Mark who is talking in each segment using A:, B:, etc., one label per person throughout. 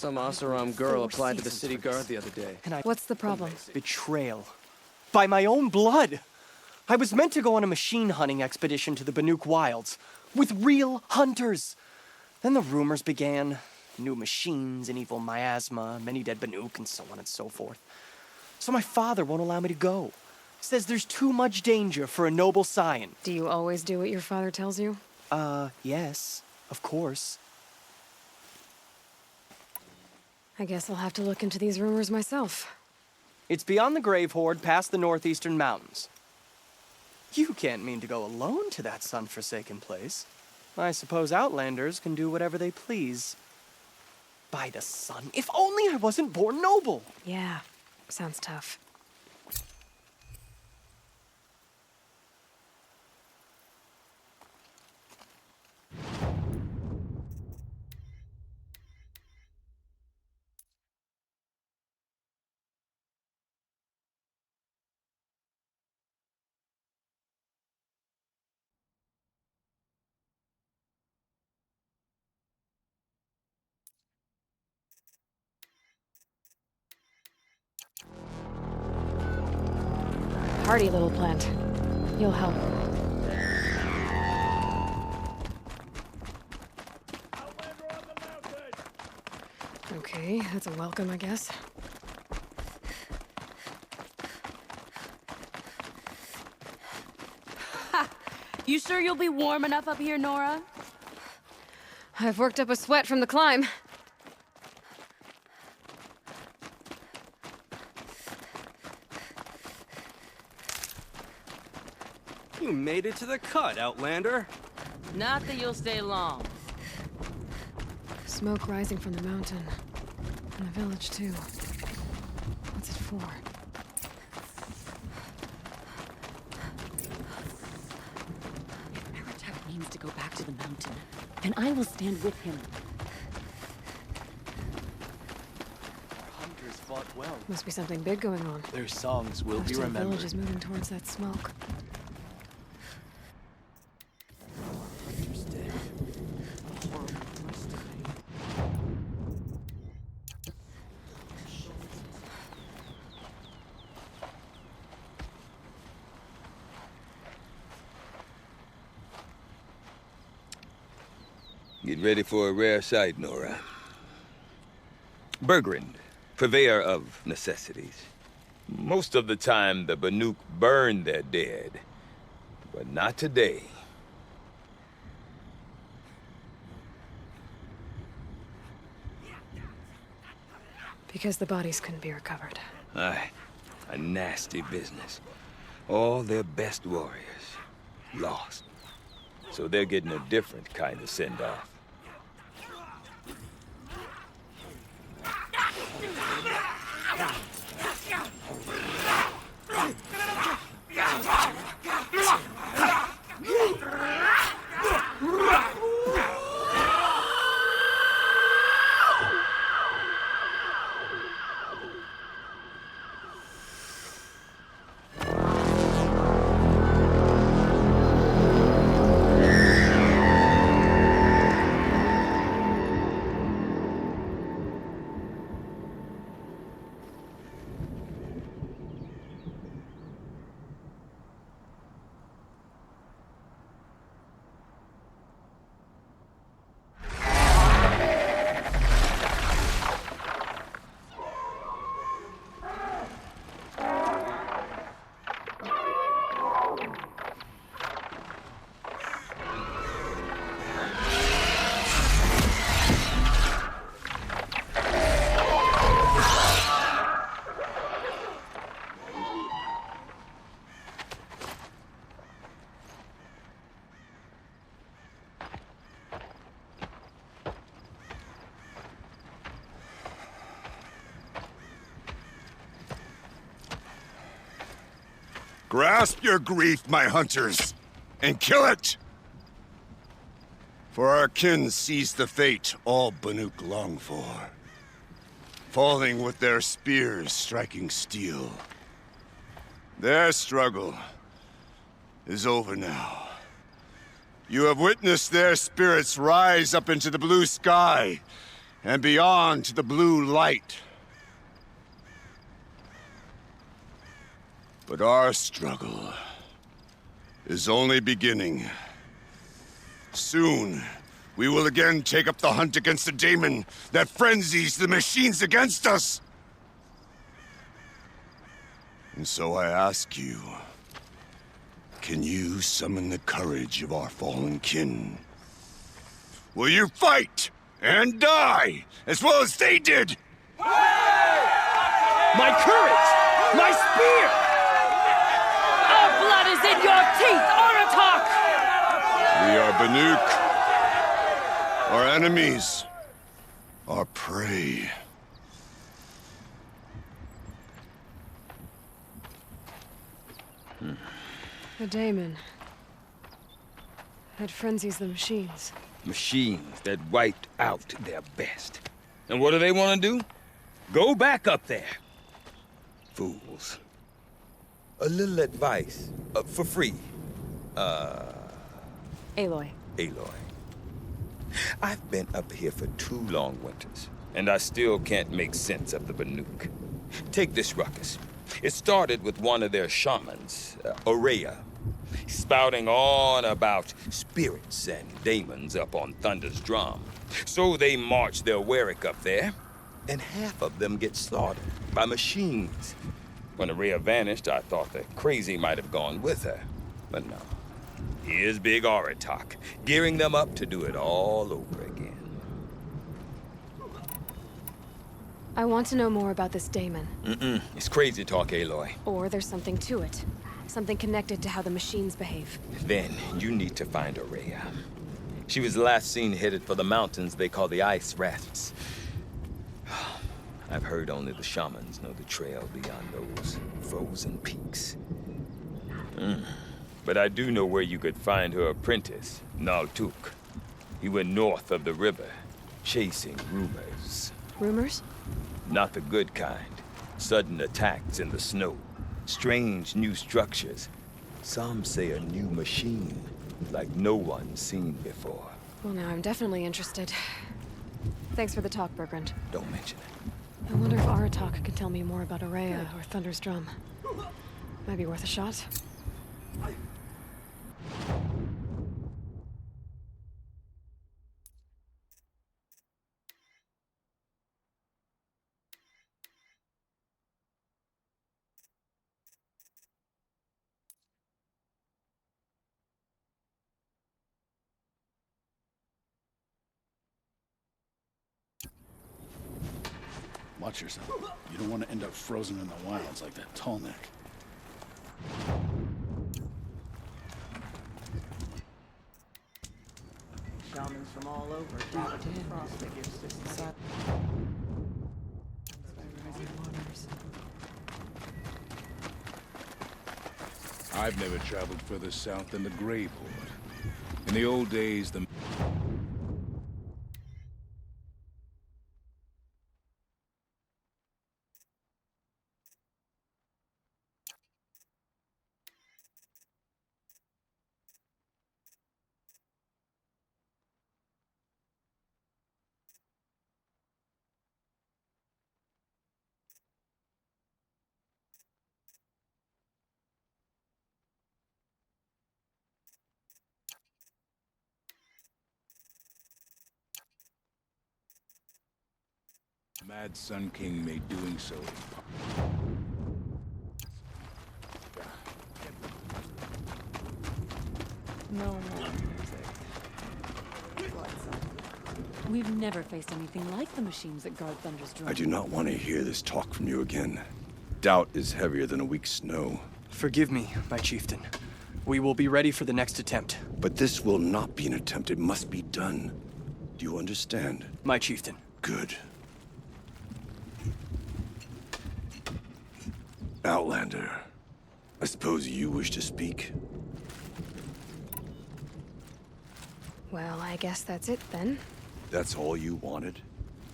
A: Some Oseram girl applied to the city guard the other day.
B: What's the problem?
C: Betrayal. By my own blood! I was meant to go on a machine hunting expedition to the Banuk wilds, with real hunters. Then the rumors began. New machines, an evil miasma, many dead Banuk, and so on and so forth. So my father won't allow me to go. Says there's too much danger for a noble scion.
B: Do you always do what your father tells you?
C: Yes, of course.
B: I guess I'll have to look into these rumors myself.
C: It's beyond the Grave Horde, past the northeastern mountains. You can't mean to go alone to that sun-forsaken place. I suppose Outlanders can do whatever they please. By the sun, if only I wasn't born noble!
B: Yeah, sounds tough. Hardy little plant. You'll help. Okay, that's a welcome, I guess.
D: Ha! You sure you'll be warm enough up here, Nora?
B: I've worked up a sweat from the climb.
A: You made it to the cut, Outlander.
D: Not that you'll stay long.
B: Smoke rising from the mountain. And the village, too. What's it for?
E: If Aratak means to go back to the mountain, then I will stand with him.
C: Hunters fought well.
B: Must be something big going on.
C: Their songs will
B: Most
C: be
B: of the
C: remembered.
B: village is moving towards that smoke.
F: Get ready for a rare sight, Nora. Bergrand, purveyor of necessities. Most of the time, the Banuk burn their dead. But not today.
B: Because the bodies couldn't be recovered.
F: Aye, a nasty business. All their best warriors lost. So they're getting a different kind of send-off.
G: Grasp your grief, my hunters, and kill it! For our kin sees the fate all Banuk long for. Falling with their spears striking steel. Their struggle is over now. You have witnessed their spirits rise up into the blue sky and beyond to the blue light. But our struggle is only beginning. Soon, we will again take up the hunt against the daemon that frenzies the machines against us. And so I ask you, can you summon the courage of our fallen kin? Will you fight and die as well as they did?
C: My courage! My spear!
D: Our blood is in your teeth, Aratak!
G: We are Banuk. Our enemies. Our prey.
B: The daemon. That frenzies the machines.
F: Machines that wiped out their best. And what do they want to do? Go back up there. Fools. A little advice, for free.
B: Aloy.
F: Aloy. I've been up here for 2 long winters, and I still can't make sense of the Banuk. Take this ruckus. It started with one of their shamans, Aurea, spouting on about spirits and daemons up on Thunder's drum. So they march their Warwick up there, and half of them get slaughtered by machines. When Aurea vanished, I thought the crazy might have gone with her, but no. Here's Big Aratak, gearing them up to do it all over again.
B: I want to know more about this daemon.
F: It's crazy talk, Aloy.
B: Or there's something to it. Something connected to how the machines behave.
F: Then you need to find Aurea. She was last seen headed for the mountains they call the Ice Rafts. I've heard only the shamans know the trail beyond those frozen peaks. But I do know where you could find her apprentice, Naltuk. He went north of the river, chasing rumors.
B: Rumors?
F: Not the good kind. Sudden attacks in the snow. Strange new structures. Some say a new machine, like no one's seen before.
B: Well, now I'm definitely interested. Thanks for the talk, Bergrand.
F: Don't mention it.
B: I wonder if Aratak could tell me more about Aurea or Thunder's drum. Might be worth a shot.
H: Watch yourself. You don't want to end up frozen in the wilds like that tall neck.
I: Shamans from all over gathered to the frost that gives system.
J: I've never traveled further south than the Greyport. In the old days, the Mad Sun King made doing so
E: No more music. We've never faced anything like the machines that guard Thunder's drum.
G: I do not want to hear this talk from you again. Doubt is heavier than a week's snow.
C: Forgive me, my chieftain. We will be ready for the next attempt.
G: But this will not be an attempt. It must be done. Do you understand?
C: My chieftain.
G: Good. Outlander, I suppose you wish to speak?
B: Well, I guess that's it then.
G: That's all you wanted?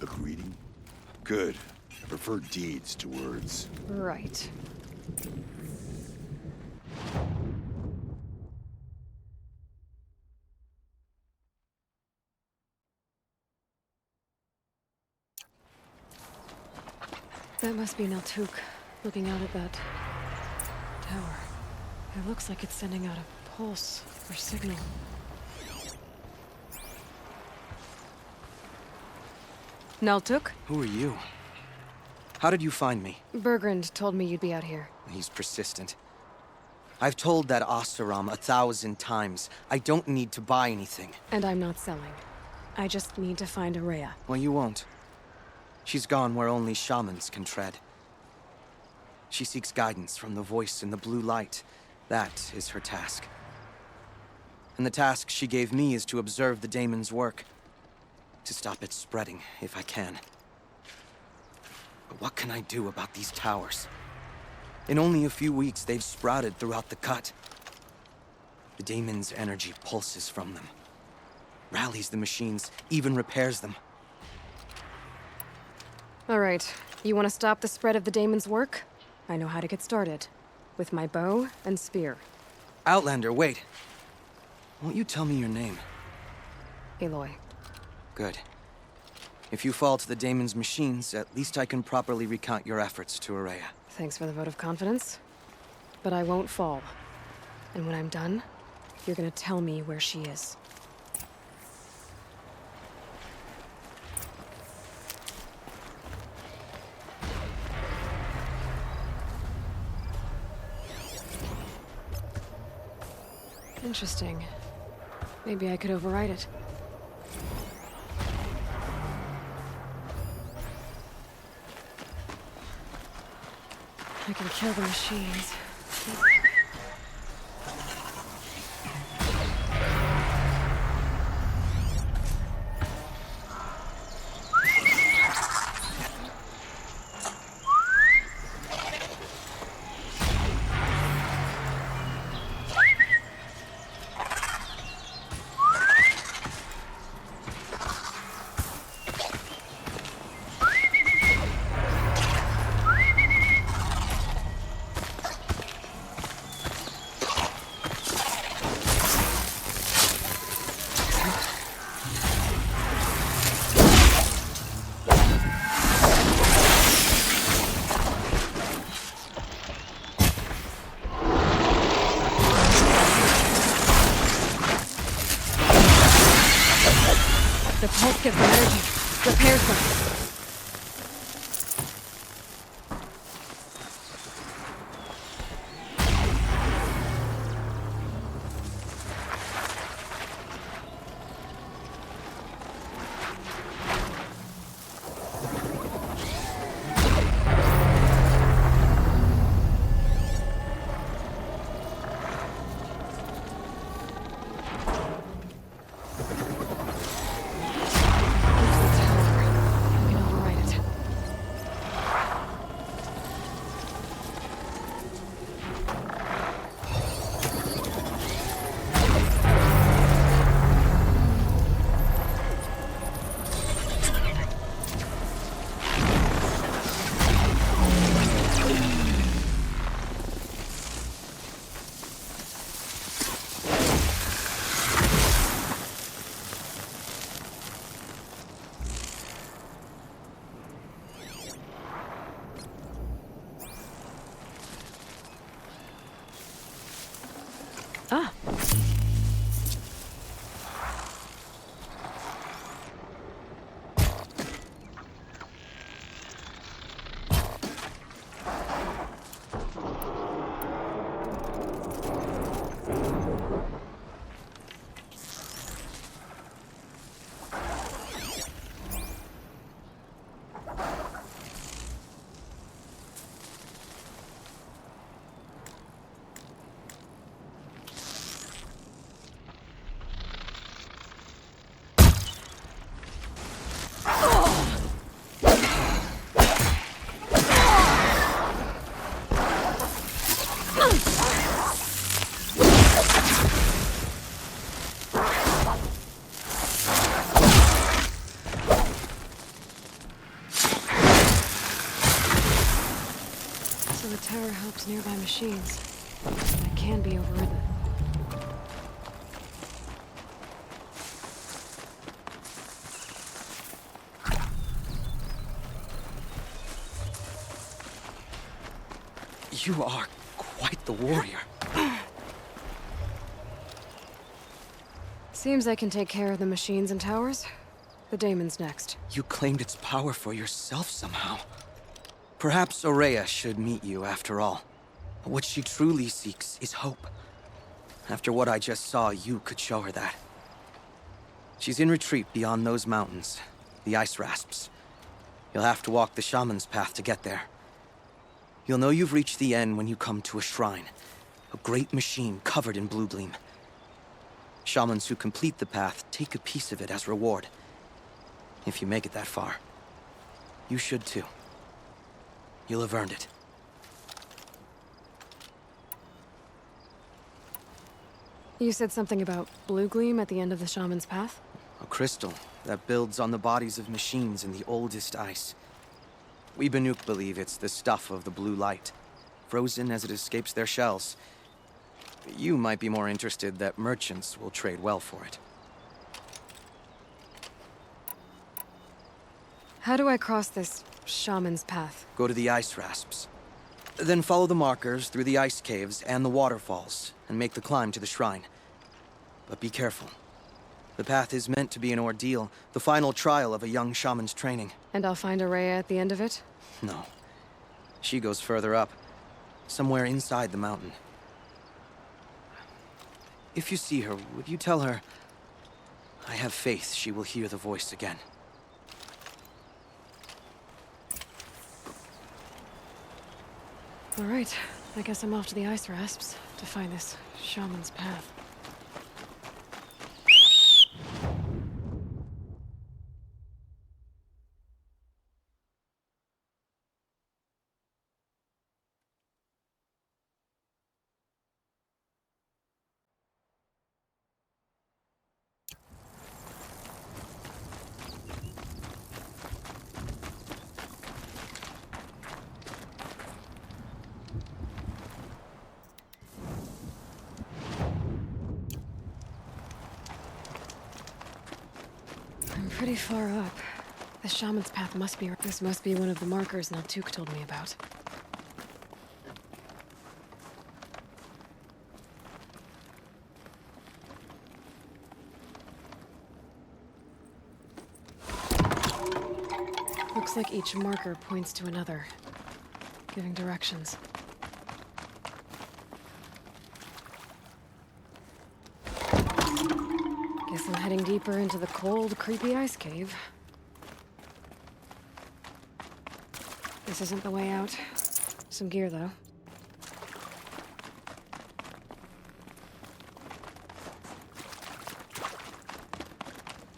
G: A greeting? Good. I prefer deeds to words.
B: Right. That must be Naltuk, looking out at that tower. It looks like it's sending out a pulse or signal. Naltuk?
C: Who are you? How did you find me?
B: Bergrand told me you'd be out here.
C: He's persistent. I've told that Oseram 1,000 times. I don't need to buy anything.
B: And I'm not selling. I just need to find Araya.
C: Well, you won't. She's gone where only shamans can tread. She seeks guidance from the voice in the blue light. That is her task. And the task she gave me is to observe the daemon's work. To stop it spreading, if I can. But what can I do about these towers? In only a few weeks, they've sprouted throughout the cut. The daemon's energy pulses from them. Rallies the machines, even repairs them.
B: All right, you want to stop the spread of the daemon's work? I know how to get started. With my bow and spear.
C: Outlander, wait. Won't you tell me your name?
B: Aloy.
C: Good. If you fall to the daemon's machines, at least I can properly recount your efforts to Araya.
B: Thanks for the vote of confidence. But I won't fall. And when I'm done, you're gonna tell me where she is. Interesting. Maybe I could override it. I can kill the machines. The pulse gives them energy, repairs them. Ah. So the tower helps nearby machines. That can be overridden.
C: You are quite the warrior.
B: Seems I can take care of the machines and towers. The daemon's next.
C: You claimed its power for yourself somehow. Perhaps Aurea should meet you after all. What she truly seeks is hope. After what I just saw, you could show her that. She's in retreat beyond those mountains, the ice rasps. You'll have to walk the shaman's path to get there. You'll know you've reached the end when you come to a shrine. A great machine covered in blue gleam. Shamans who complete the path take a piece of it as reward. If you make it that far, you should too. You'll have earned it.
B: You said something about blue gleam at the end of the shaman's path?
C: A crystal that builds on the bodies of machines in the oldest ice. We Banuk believe it's the stuff of the blue light, frozen as it escapes their shells. You might be more interested that merchants will trade well for it.
B: How do I cross this shaman's path?
C: Go to the ice rasps. Then follow the markers through the ice caves and the waterfalls, and make the climb to the shrine. But be careful. The path is meant to be an ordeal, the final trial of a young shaman's training.
B: And I'll find Aurea at the end of it?
C: No. She goes further up, somewhere inside the mountain. If you see her, would you tell her, I have faith she will hear the voice again.
B: All right, I guess I'm off to the ice rasps to find this shaman's path. I'm pretty far up. The shaman's path must be... This must be one of the markers Naltuk told me about. Looks like each marker points to another, giving directions. Guess I'm heading deeper into the cold, creepy ice cave. This isn't the way out. Some gear, though.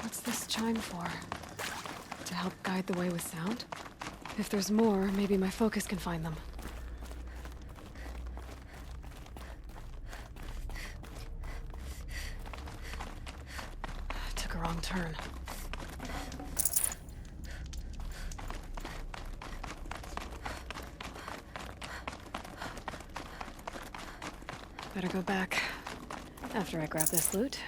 B: What's this chime for? To help guide the way with sound? If there's more, maybe my focus can find them. Took a wrong turn. Better go back after I grab this loot.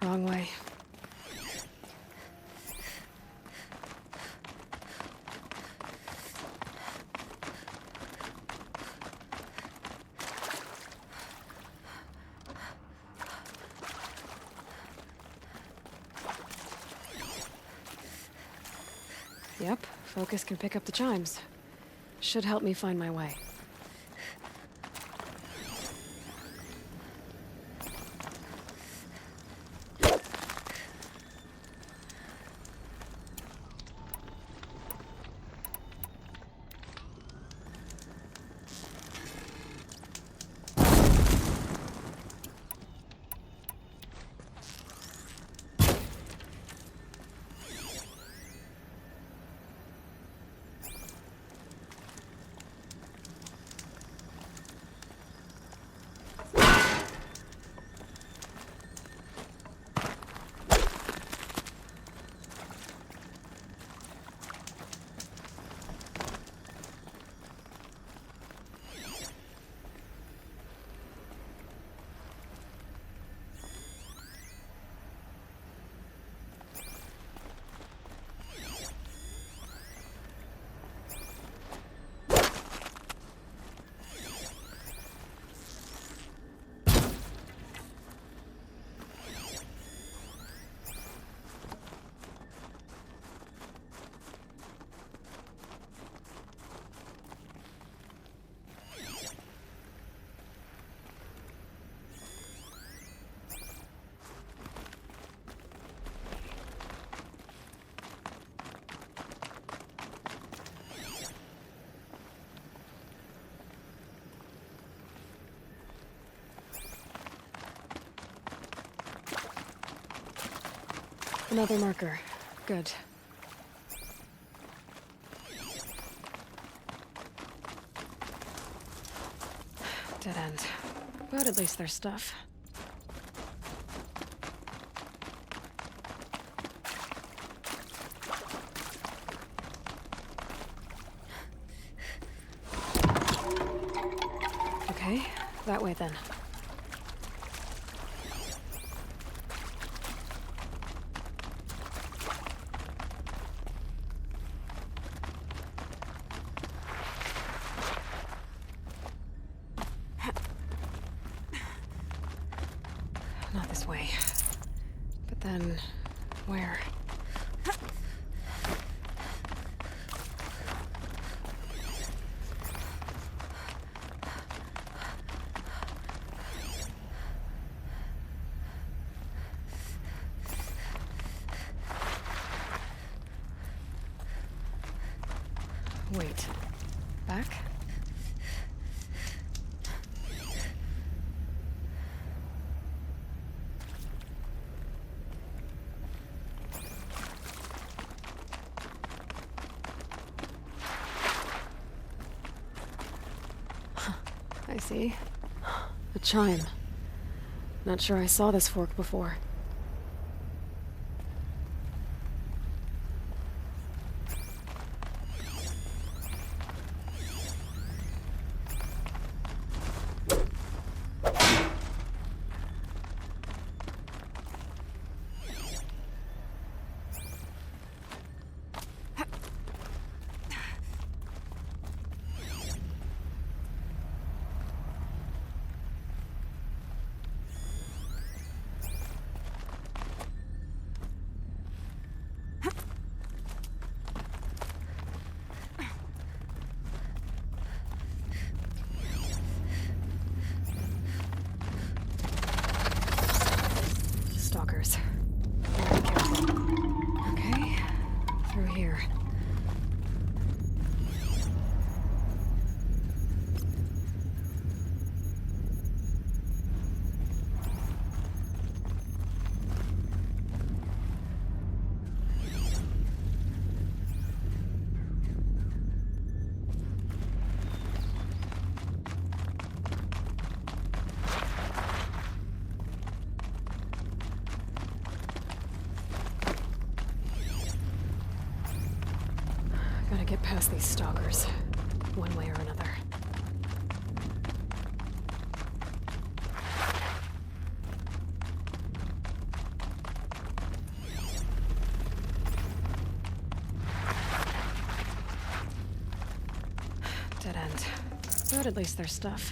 B: Wrong way. Yep, focus can pick up the chimes. Should help me find my way. Another marker. Good. Dead end. But at least there's stuff. Okay, that way then. Not this way. But then, where? Wait. Back? I see. A chime. Not sure I saw this fork before. Stalkers. Very careful. Okay, through here. Gotta get past these stalkers, one way or another. Dead end. But at least there's stuff.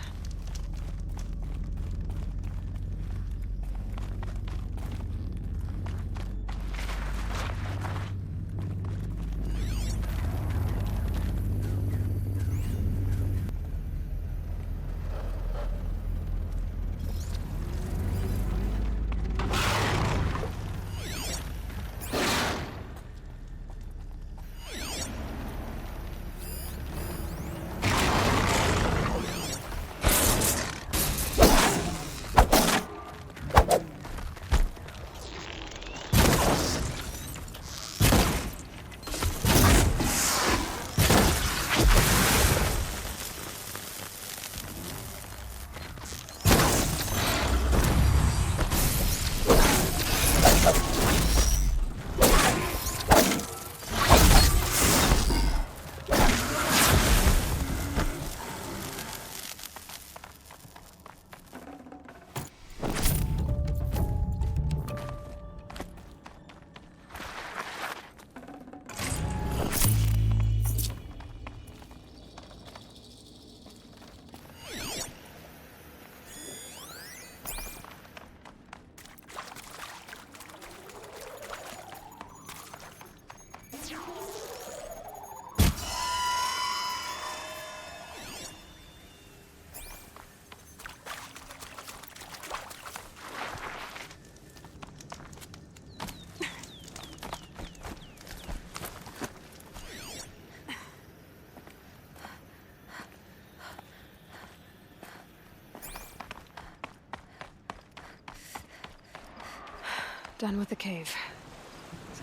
B: Done with the cave.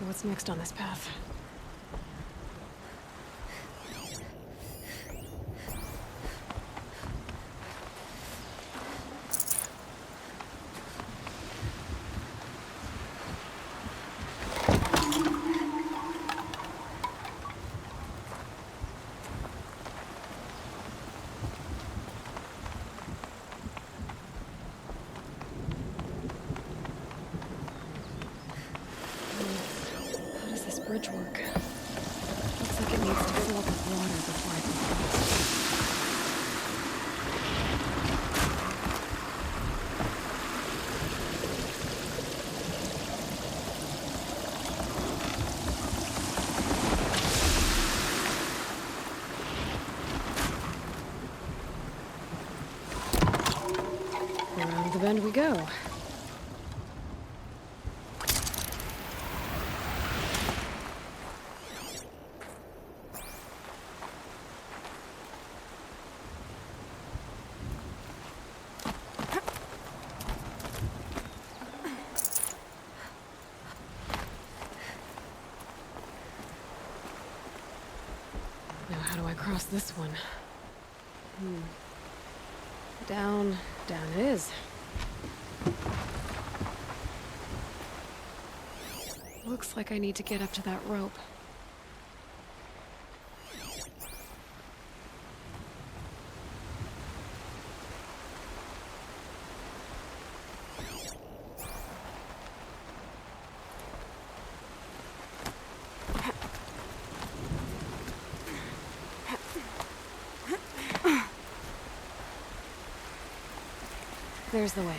B: So what's next on this path? How does this bridge work? Looks like it needs to fill up with water before I can cross. Around the bend we go. Now how do I cross this one? Down it is. Looks like I need to get up to that rope. There's the way up.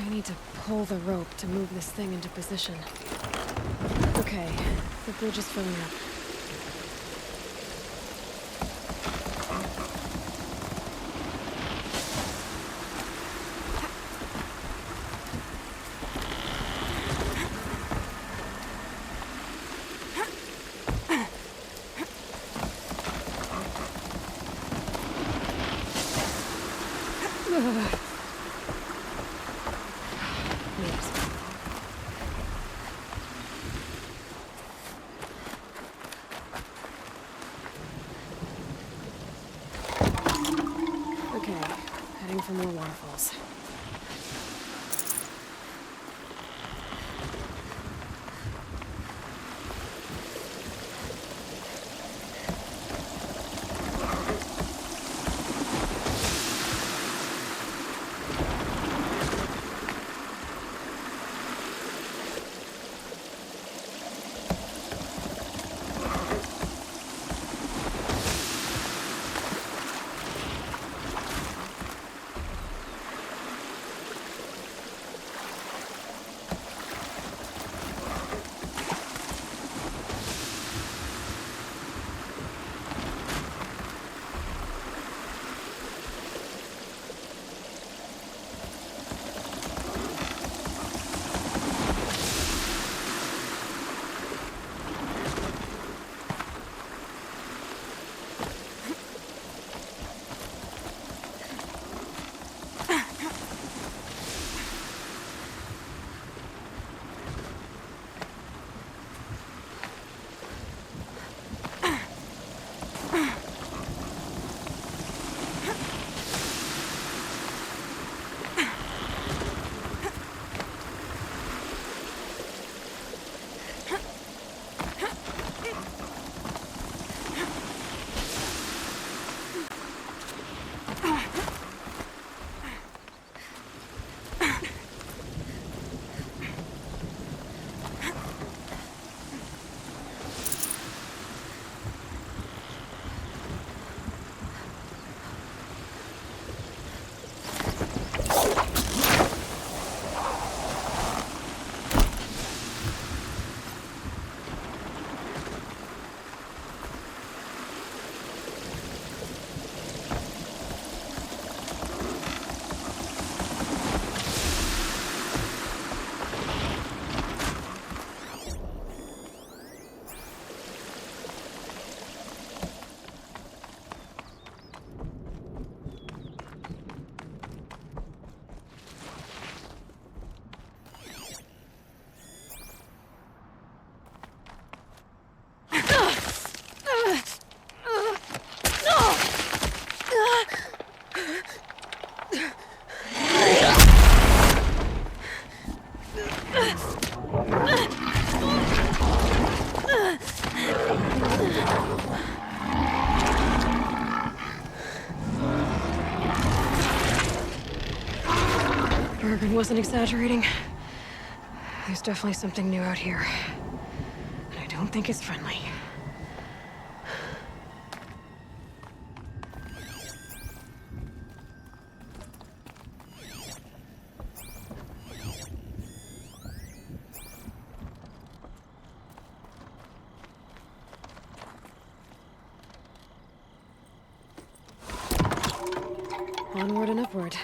B: I need to pull the rope to move this thing into position. Okay, the bridge is filling up. wasn't exaggerating. There's definitely something new out here. And I don't think it's friendly. Onward and upward.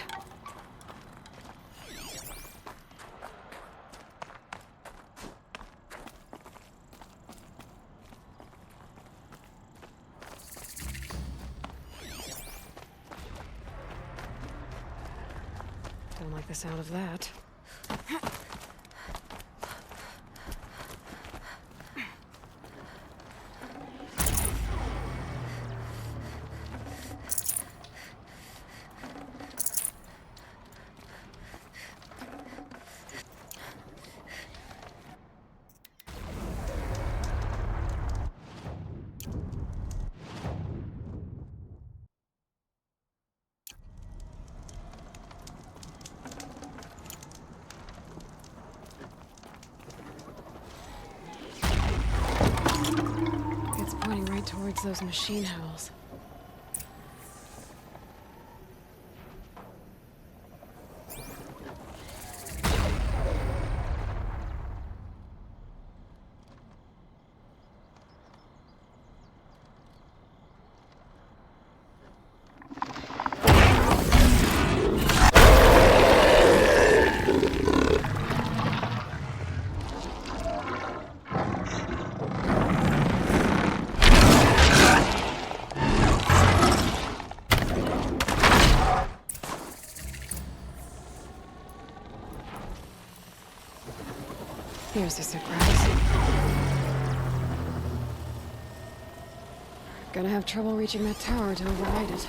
B: Don't like the sound of that. It's pointing right towards those machine howls. Here's a surprise. Gonna have trouble reaching that tower to override it.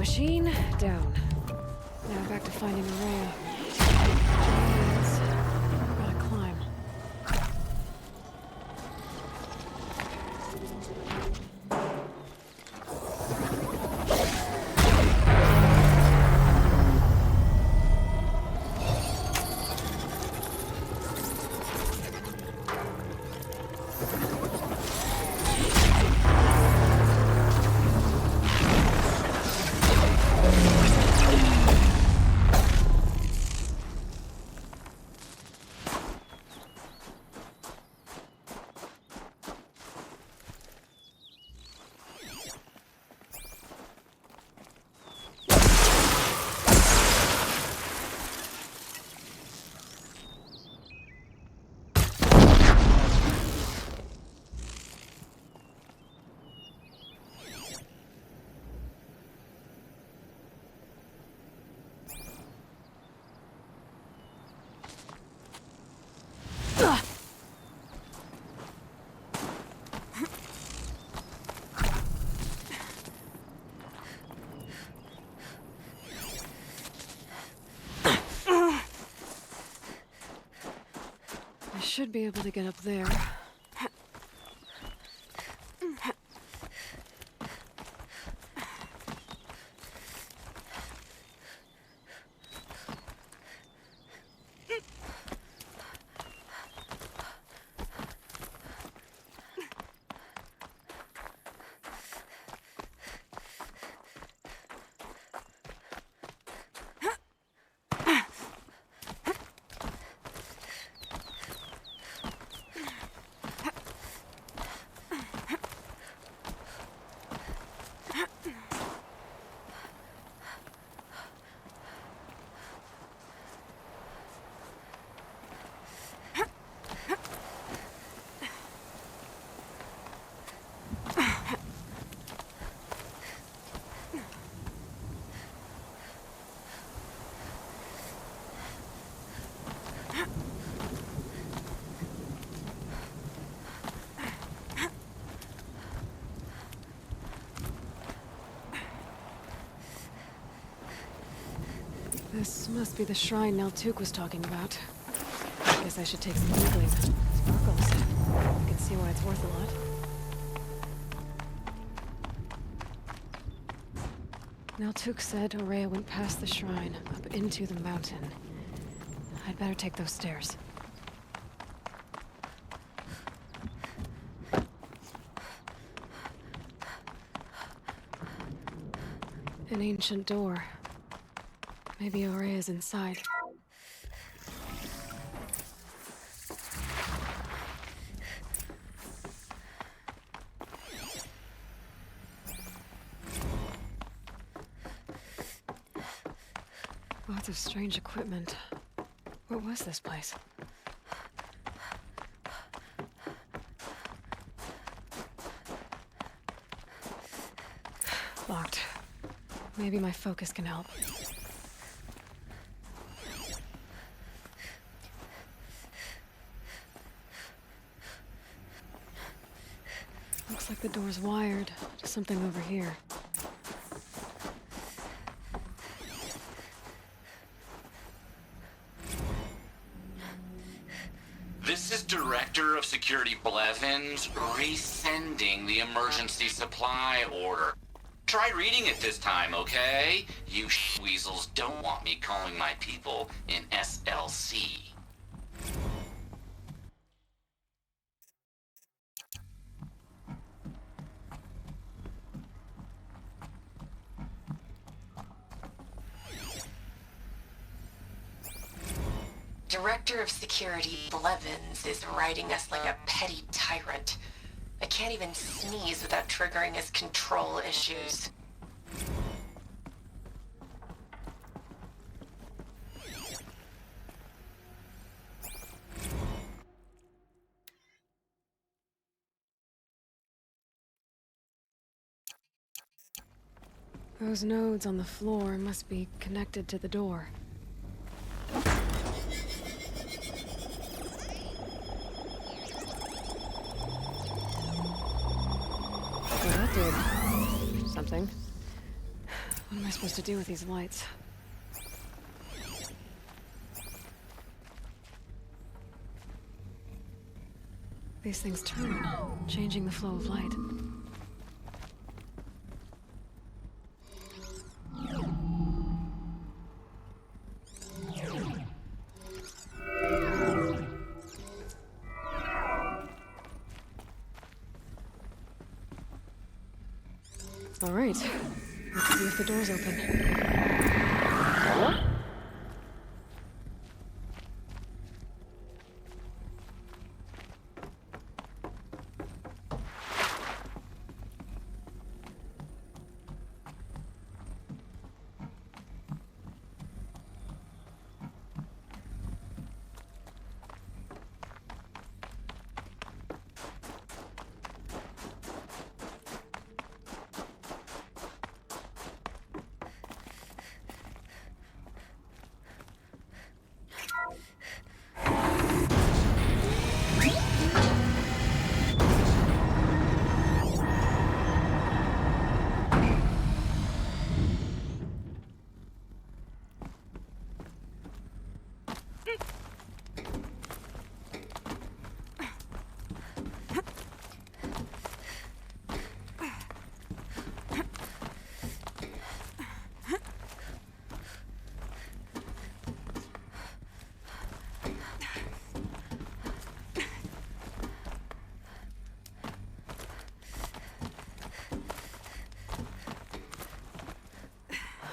B: machine, down. Now back to finding Araya. Yes. Gotta climb. I should be able to get up there. This must be the shrine Naltuk was talking about. Guess I should take some googling. Sparkles. I can see why it's worth a lot. Naltuk said Araya went past the shrine, up into the mountain. I'd better take those stairs. An ancient door. Maybe Araya's inside. Lots of strange equipment. What was this place? Locked. Maybe my focus can help. Looks like the door's wired to something over here.
K: This is Director of Security Blevins resending the emergency supply order. Try reading it this time, okay? You weasels don't want me calling my people in SLC.
L: Director of Security Blevins is riding us like a petty tyrant. I can't even sneeze without triggering his control issues.
B: Those nodes on the floor must be connected to the door. Well, that did something. What am I supposed to do with these lights? These things turn, changing the flow of light. All right. Let's see if the door's open.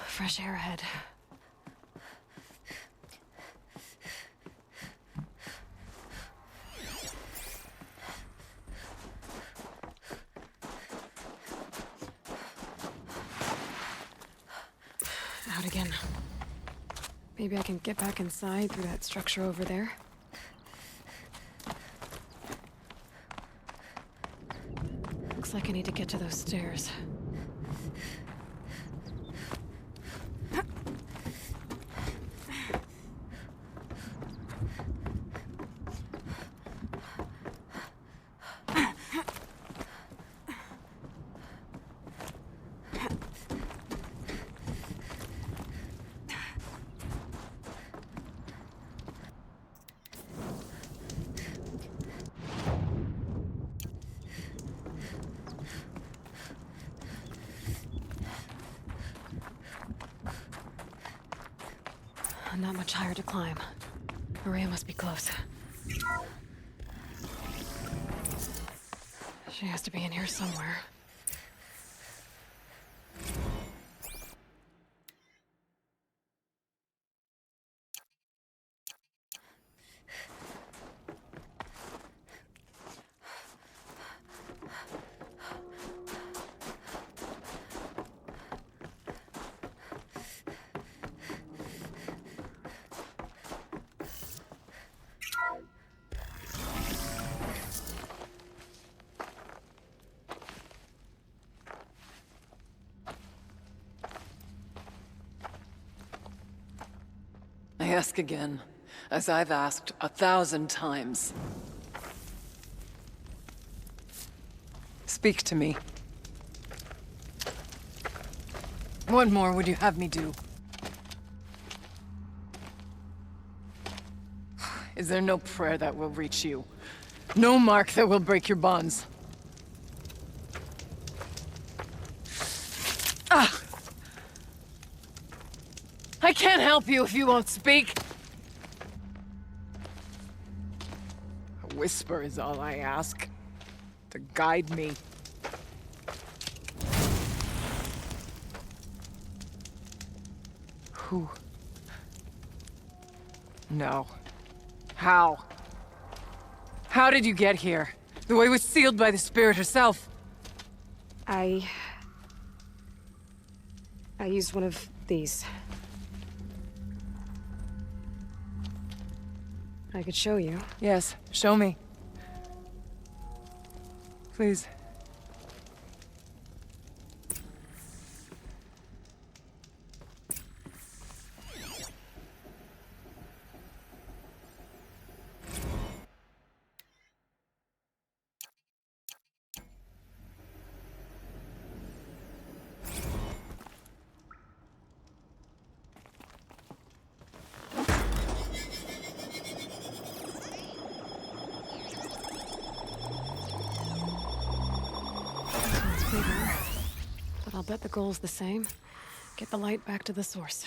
B: Fresh air ahead. Out again. Maybe I can get back inside through that structure over there. Looks like I need to get to those stairs. Not much higher to climb. Maria must be close. She has to be in here somewhere.
M: I ask again, as I've asked 1,000 times. Speak to me. What more would you have me do? Is there no prayer that will reach you? No mark that will break your bonds? Ah! I can't help you if you won't speak. A whisper is all I ask. To guide me. Who? No. How? How did you get here? The way was sealed by the spirit herself.
B: I used one of these. I could show you.
M: Yes, show me. Please.
B: bet the goal's the same. Get the light back to the source.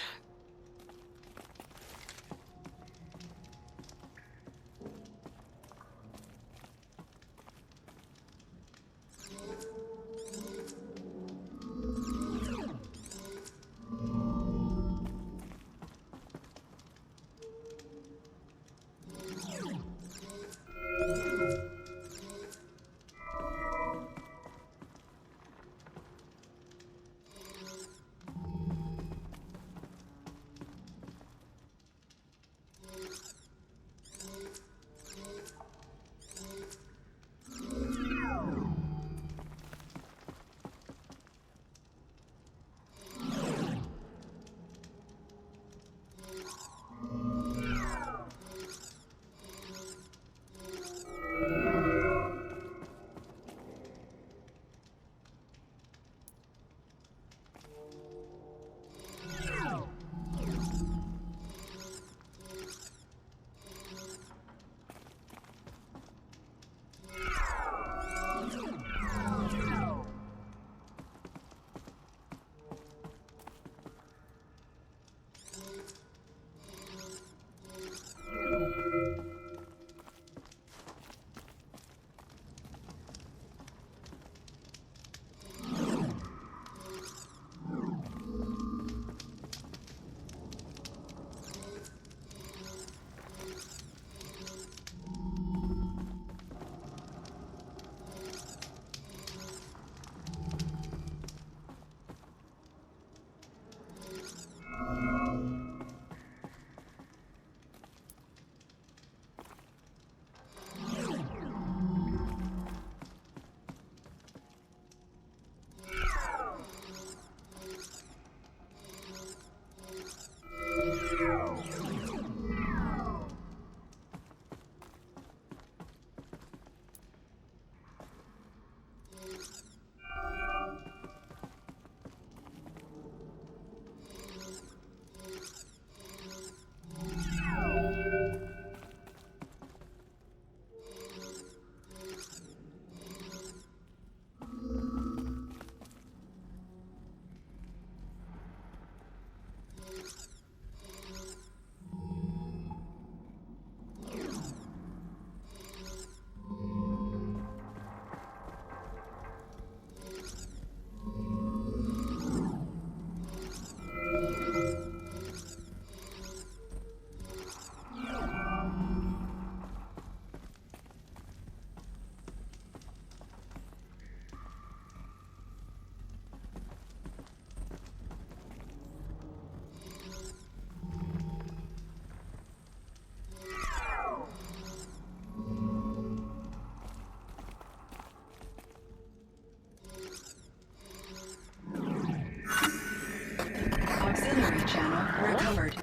N: Auxiliary channel recovered.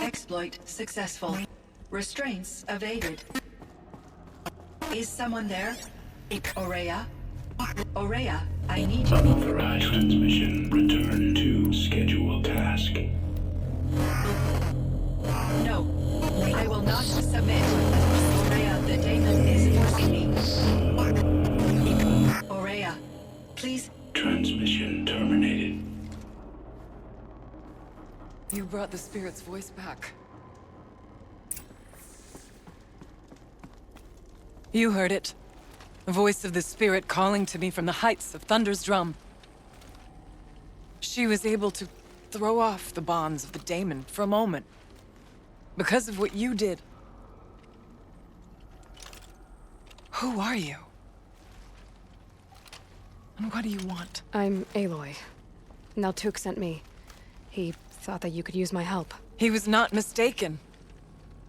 N: Exploit successful. Restraints evaded. Is someone there? Aurea? Aurea, I need you.
O: Unauthorized transmission. Return to scheduled task.
N: No, I will not submit. Aurea, the daemon is forcing me. Aurea, please.
O: Transmission terminated.
M: You brought the spirit's voice back. You heard it. The voice of the spirit calling to me from the heights of Thunder's drum. She was able to throw off the bonds of the daemon for a moment. Because of what you did. Who are you? And what do you want?
B: I'm Aloy. Naltuk sent me. He thought that you could use my help.
M: He was not mistaken.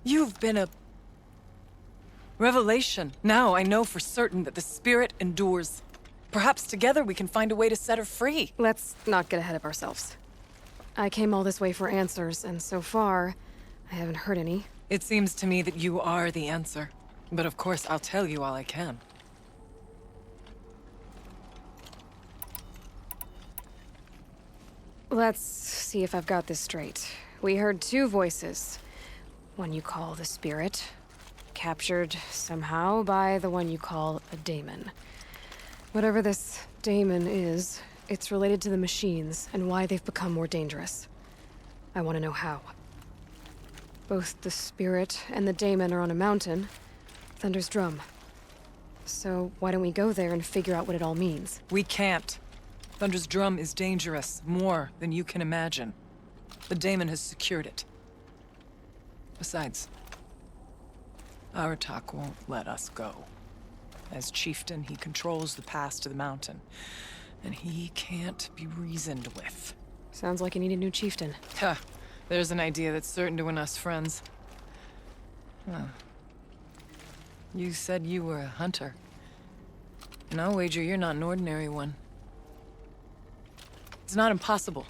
M: You've been a revelation. Now I know for certain that the spirit endures. Perhaps together we can find a way to set her free.
B: Let's not get ahead of ourselves. I came all this way for answers, and so far, I haven't heard any.
M: It seems to me that you are the answer. But of course, I'll tell you all I can.
B: Let's see if I've got this straight. We heard two voices. One you call the spirit, captured somehow by the one you call a daemon. Whatever this daemon is, It's related to the machines and why they've become more dangerous. I want to know how. Both the spirit and the daemon are on a mountain, Thunder's Drum. So why don't we go there and figure out what it all means?
M: We can't. Thunder's Drum is dangerous, more than you can imagine. The daemon has secured it. Besides, Aratak won't let us go. As chieftain, he controls the pass to the mountain, and he can't be reasoned with.
B: Sounds like you need a new chieftain.
M: Huh. There's an idea that's certain to win us friends. Huh. You said you were a hunter. And I'll wager you're not an ordinary one. It's not impossible,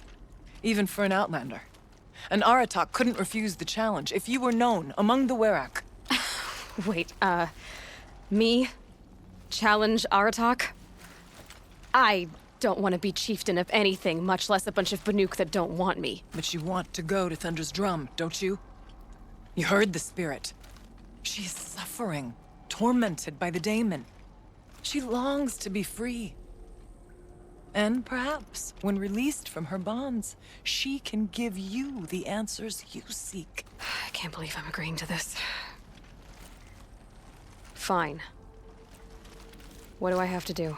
M: even for an outlander. An Aratak couldn't refuse the challenge if you were known among the Werak.
B: Wait, me? Challenge Aratak? I don't want to be chieftain of anything, much less a bunch of Banuk that don't want me.
M: But you want to go to Thunder's Drum, don't you? You heard the spirit. She is suffering, tormented by the daemon. She longs to be free. And perhaps, when released from her bonds, she can give you the answers you seek.
B: I can't believe I'm agreeing to this. Fine. What do I have to do?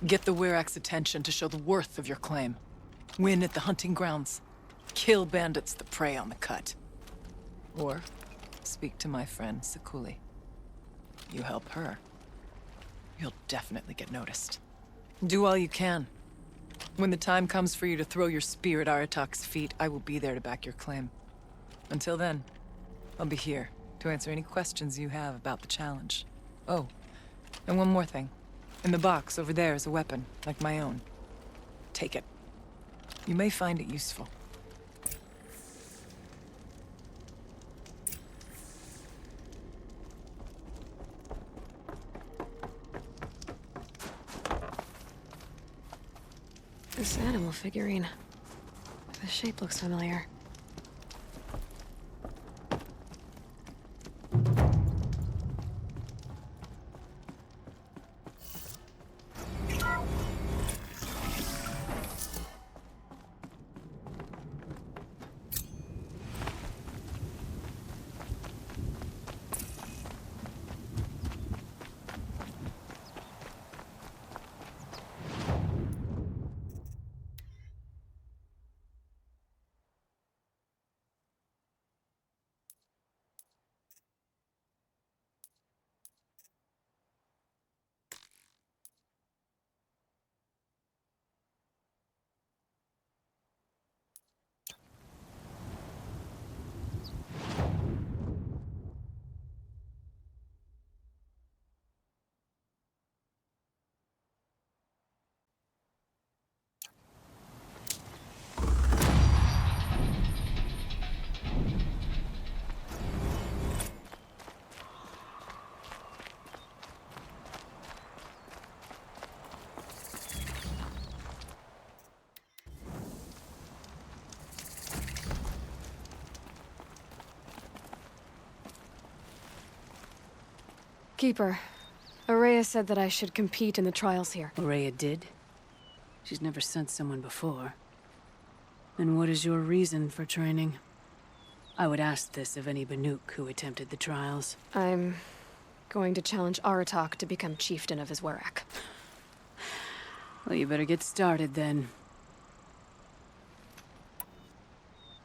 M: Get the Werak's attention to show the worth of your claim. Win at the hunting grounds. Kill bandits that prey on the cut. Or speak to my friend Sekuli. You help her, you'll definitely get noticed. Do all you can. When the time comes for you to throw your spear at Aratak's feet, I will be there to back your claim. Until then, I'll be here to answer any questions you have about the challenge. Oh, and one more thing. In the box over there is a weapon, like my own. Take it. You may find it useful.
B: This animal figurine. The shape looks familiar. Keeper, Araya said that I should compete in the trials here.
P: Araya did? She's never sent someone before. And what is your reason for training? I would ask this of any Banuk who attempted the trials.
B: I'm going to challenge Aratak to become chieftain of his Werak.
P: Well, you better get started then.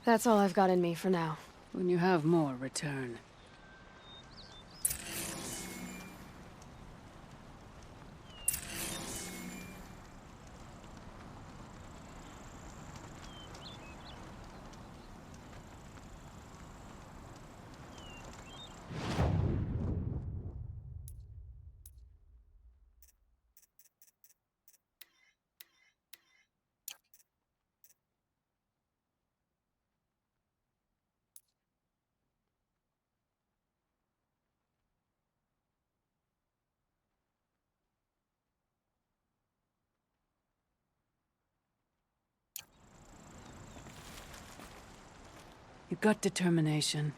B: That's all I've got in me for now.
P: When you have more, return. You've got determination.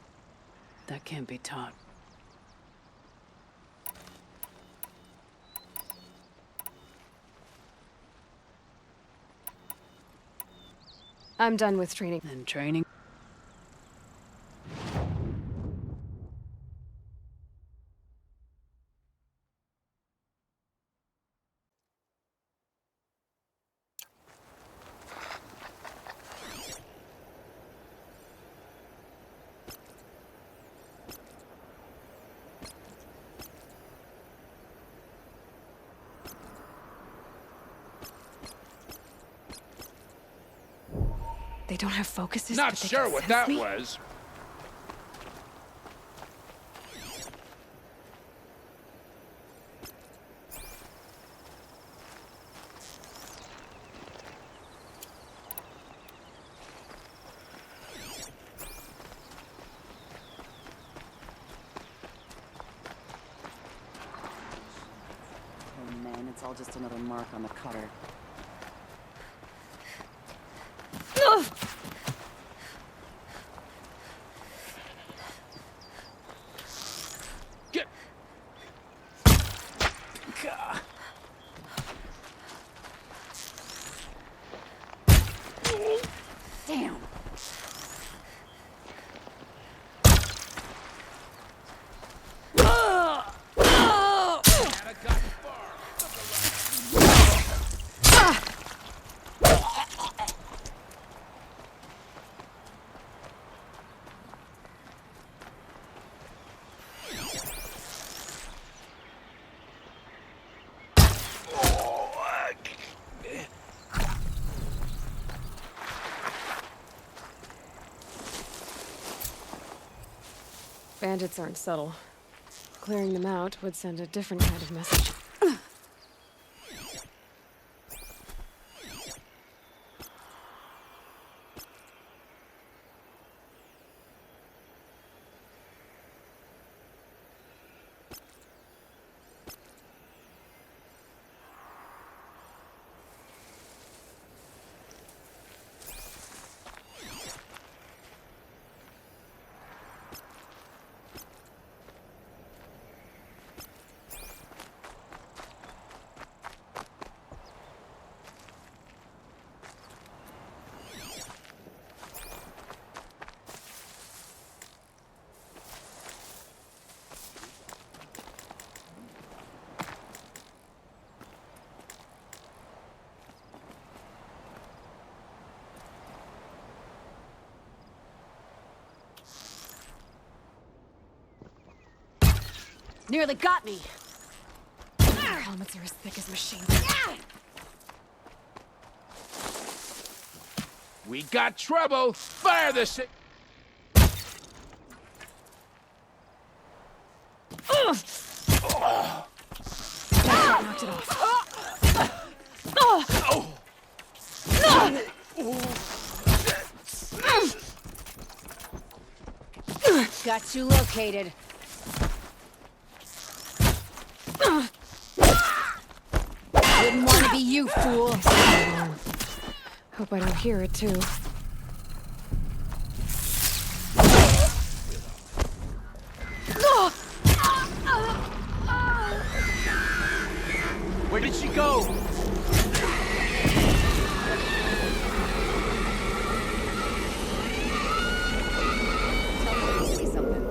P: That can't be taught.
B: I'm done with training.
P: And training?
B: They don't have focuses.
J: Not
B: but they
J: sure
B: can
J: what
B: sense
J: that
B: me?
J: was.
I: Oh man, it's all just another mark on the cutter.
J: Get.
I: Damn.
B: Bandits aren't subtle. Clearing them out would send a different kind of message.
I: Nearly got me.
B: Their helmets are as thick as machines.
J: We got trouble. Fire the si-
B: Knocked it off.
I: Got you located. Wouldn't want to be you, fool.
B: Hope I don't hear it, too.
C: Where did she go?
I: Say something.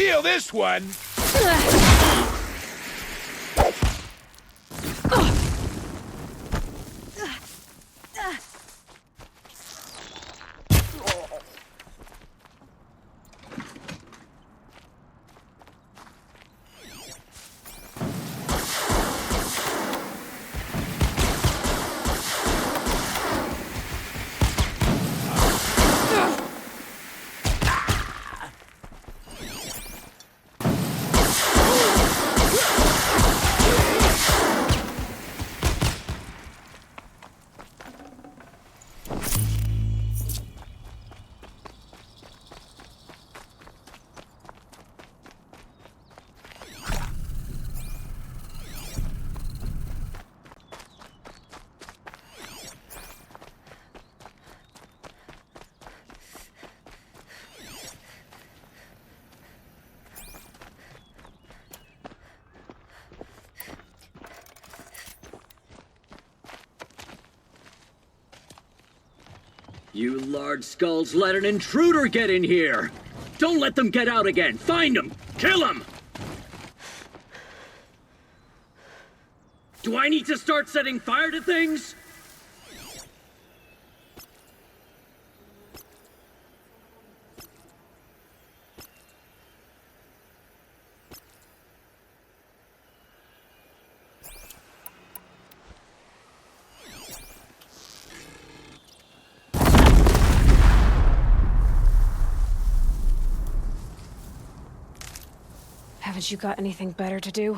J: Feel this one!
Q: You large skulls let an intruder get in here! Don't let them get out again! Find them! Kill them! Do I need to start setting fire to things?
B: Haven't you got anything better to do?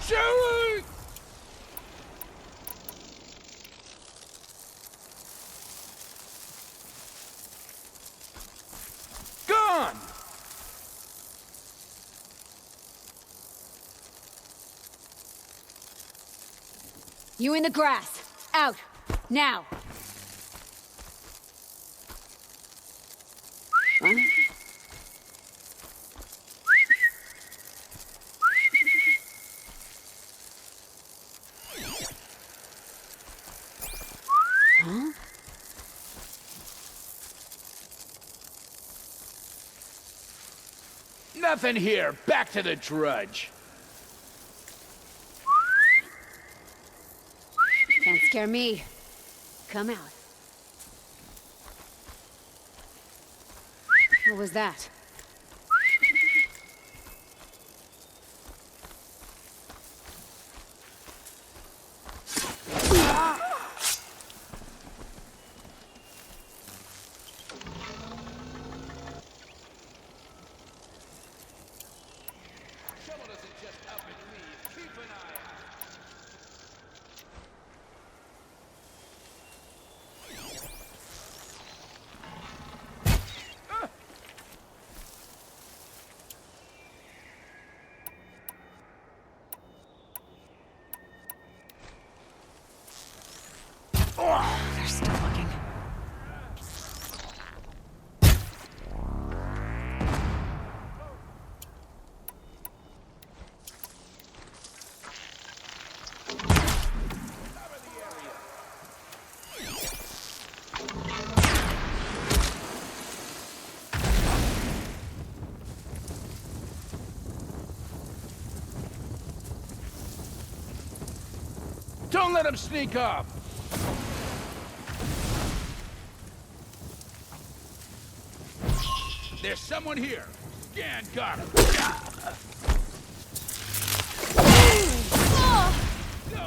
J: Shoot! Gone!
D: You in the grass. Out. Now.
P: Huh?
J: Nothing here. Back to the drudge.
D: Can't scare me. Come out. What was that?
B: They're still looking.
J: Don't let him sneak up! There's someone here. Scan, got him.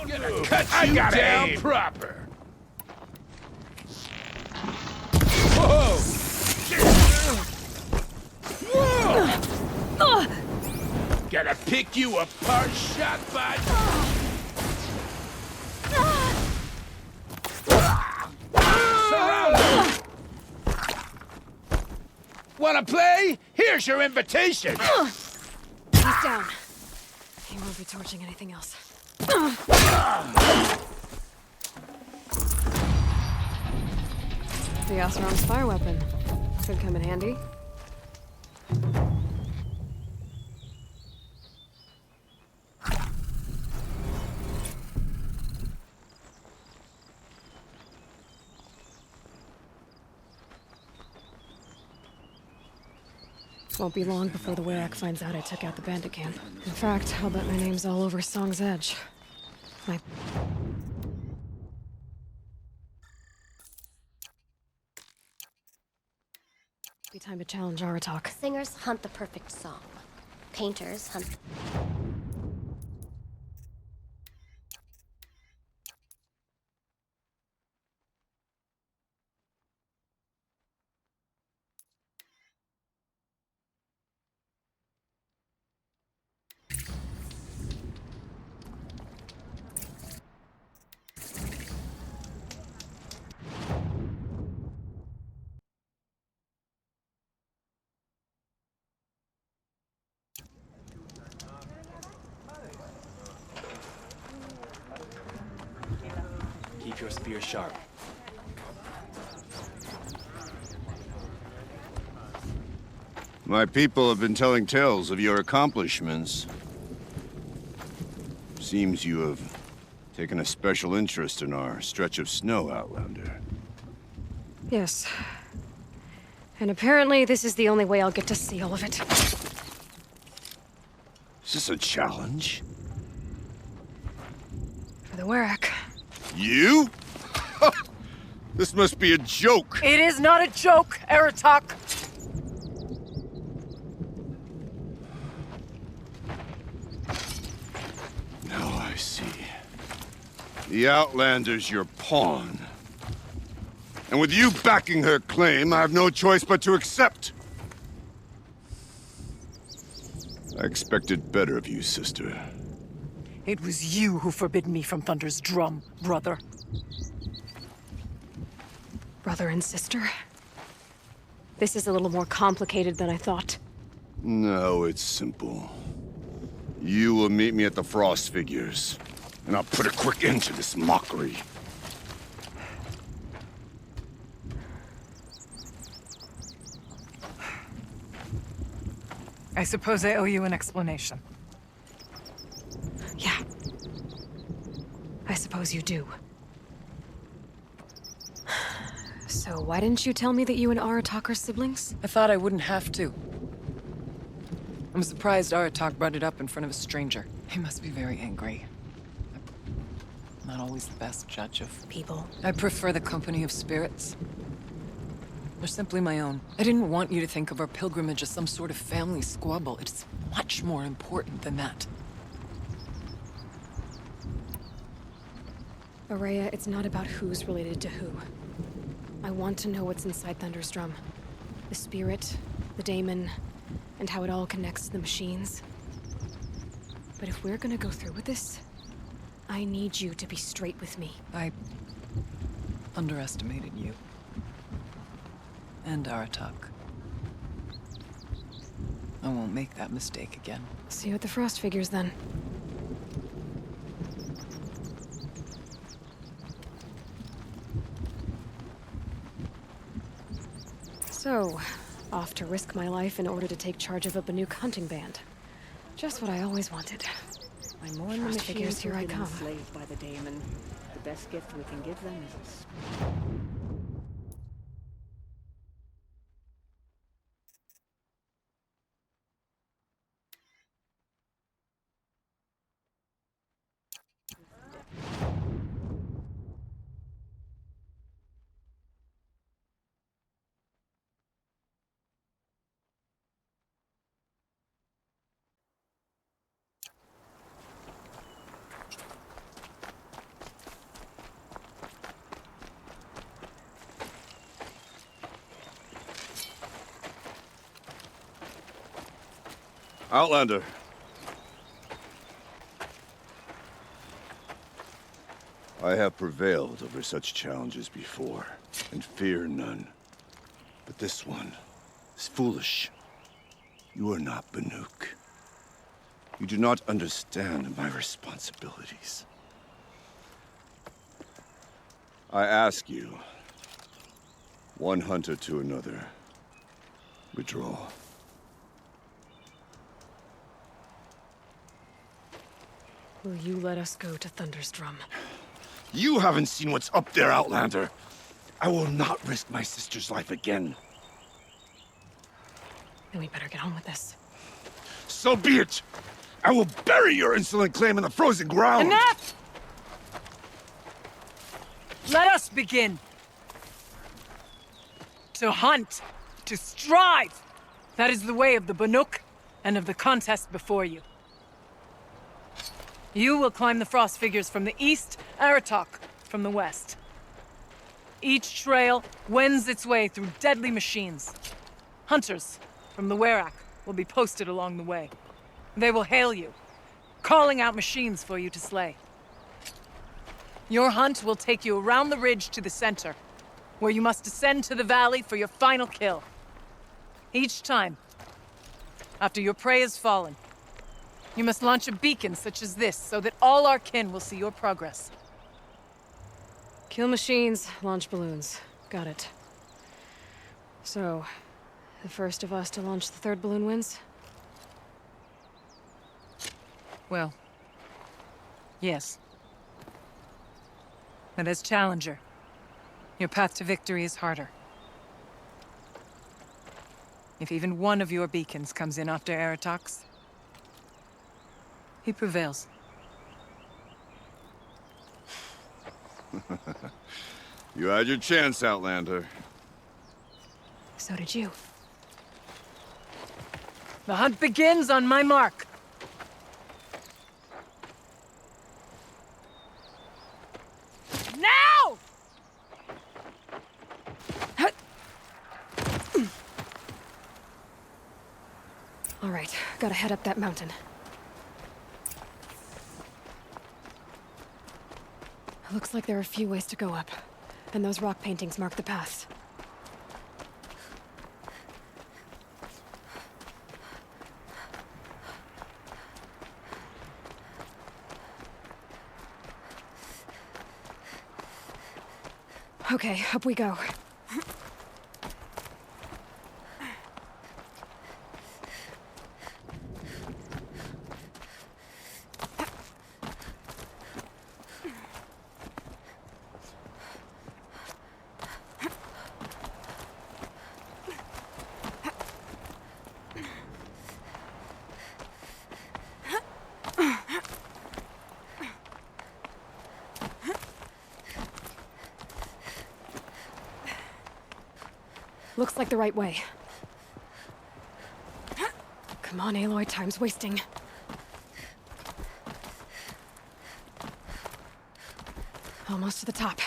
J: Gonna cut you down proper. Whoa! Whoa! Gotta pick you apart, shot by. Surround him. Wanna play? Here's your invitation!
B: He's down. He won't be torching anything else. The Oseram's fire weapon. Could come in handy. Won't be long before the Werak finds out I took out the bandit camp. In fact, I'll bet my name's all over Song's Edge. Be time to challenge Aratak.
R: Singers hunt the perfect song. Painters hunt...
C: Keep your spear sharp.
G: My people have been telling tales of your accomplishments. Seems you have taken a special interest in our stretch of snow, Outlander.
B: Yes. And apparently this is the only way I'll get to see all of it.
G: Is this a challenge?
B: For the Werak.
G: You? This must be a joke.
M: It is not a joke, Aratak!
G: Now I see. The Outlander's your pawn. And with you backing her claim, I have no choice but to accept. I expected better of you, sister.
M: It was you who forbid me from Thunder's drum, brother.
B: Brother and sister? This is a little more complicated than I thought.
G: No, it's simple. You will meet me at the Frost Figures, and I'll put a quick end to this mockery.
M: I suppose I owe you an explanation.
B: Yeah. I suppose you do. So why didn't you tell me that you and Aratak are siblings?
M: I thought I wouldn't have to. I'm surprised Aratak brought it up in front of a stranger. He must be very angry. I'm not always the best judge of
B: people.
M: I prefer the company of spirits. They're simply my own. I didn't want you to think of our pilgrimage as some sort of family squabble. It's much more important than that.
B: Araya, it's not about who's related to who. I want to know what's inside Thunder's drum. The spirit, the daemon, and how it all connects to the machines. But if we're gonna go through with this, I need you to be straight with me.
M: I underestimated you. And Aratak. I won't make that mistake again.
B: See you at the Frost Figures, then. So, off to risk my life in order to take charge of a Banuk hunting band. Just what I always wanted.
I: I mourn the
B: Frost Figures,
I: machines
B: here I
I: who've been
B: come.
I: enslaved by the daemon. The best gift we can give them is a
G: Outlander. I have prevailed over such challenges before, and fear none. But this one is foolish. You are not Banuk. You do not understand my responsibilities. I ask you, One hunter to another. Withdraw.
B: Will you let us go to Thunder's Drum?
G: You haven't seen what's up there, Outlander. I will not risk my sister's life again.
B: Then we better get on with this.
G: So be it! I will bury your insolent claim in the frozen ground!
M: Enough! Let us begin. To hunt. To strive. That is the way of the Banuk and of the contest before you. You will climb the frost figures from the east, Aratok from the west. Each trail wends its way through deadly machines. Hunters from the Werak will be posted along the way. They will hail you, calling out machines for you to slay. Your hunt will take you around the ridge to the center, where you must descend to the valley for your final kill. Each time, after your prey has fallen, you must launch a beacon such as this, so that all our kin will see your progress.
B: Kill machines, launch balloons. Got it. So, the first of us to launch the third balloon wins?
M: Well, yes. But as challenger, your path to victory is harder. If even one of your beacons comes in after Aratox, he prevails.
G: You had your chance, Outlander.
B: So did you.
M: The hunt begins on my mark. Now!
B: All right, gotta head up that mountain. Looks like there are a few ways to go up, and those rock paintings mark the paths. Okay, up we go. Looks like the right way. Come on, Aloy, time's wasting. Almost to the top.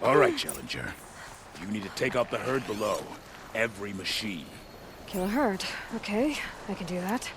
J: All right, Challenger. You need to take out the herd below. Every machine.
B: Kill a herd. Okay, I can do that.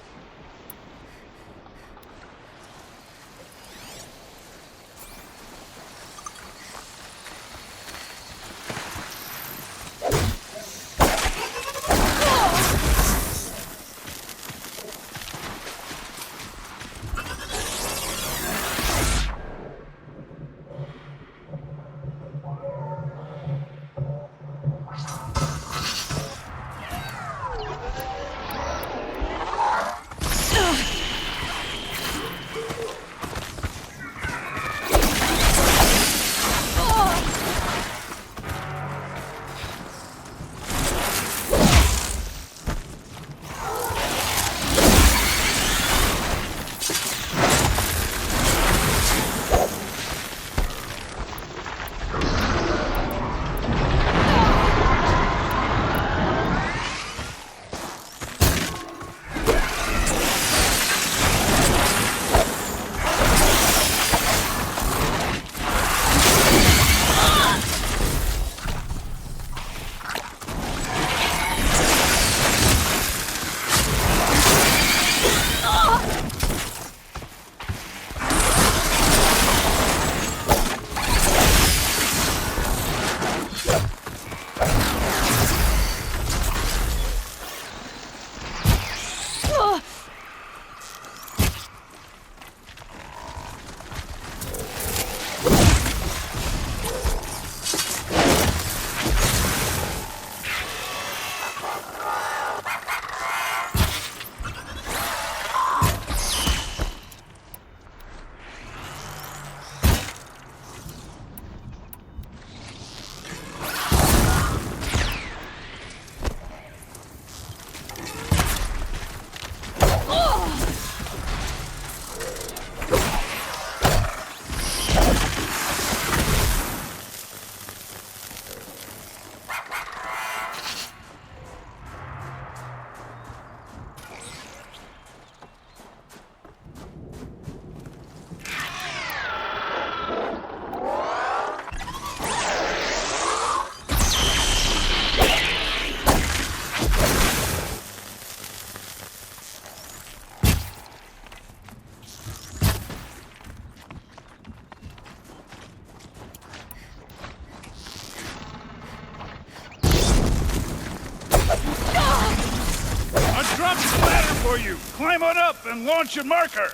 H: Climb on up and launch your marker!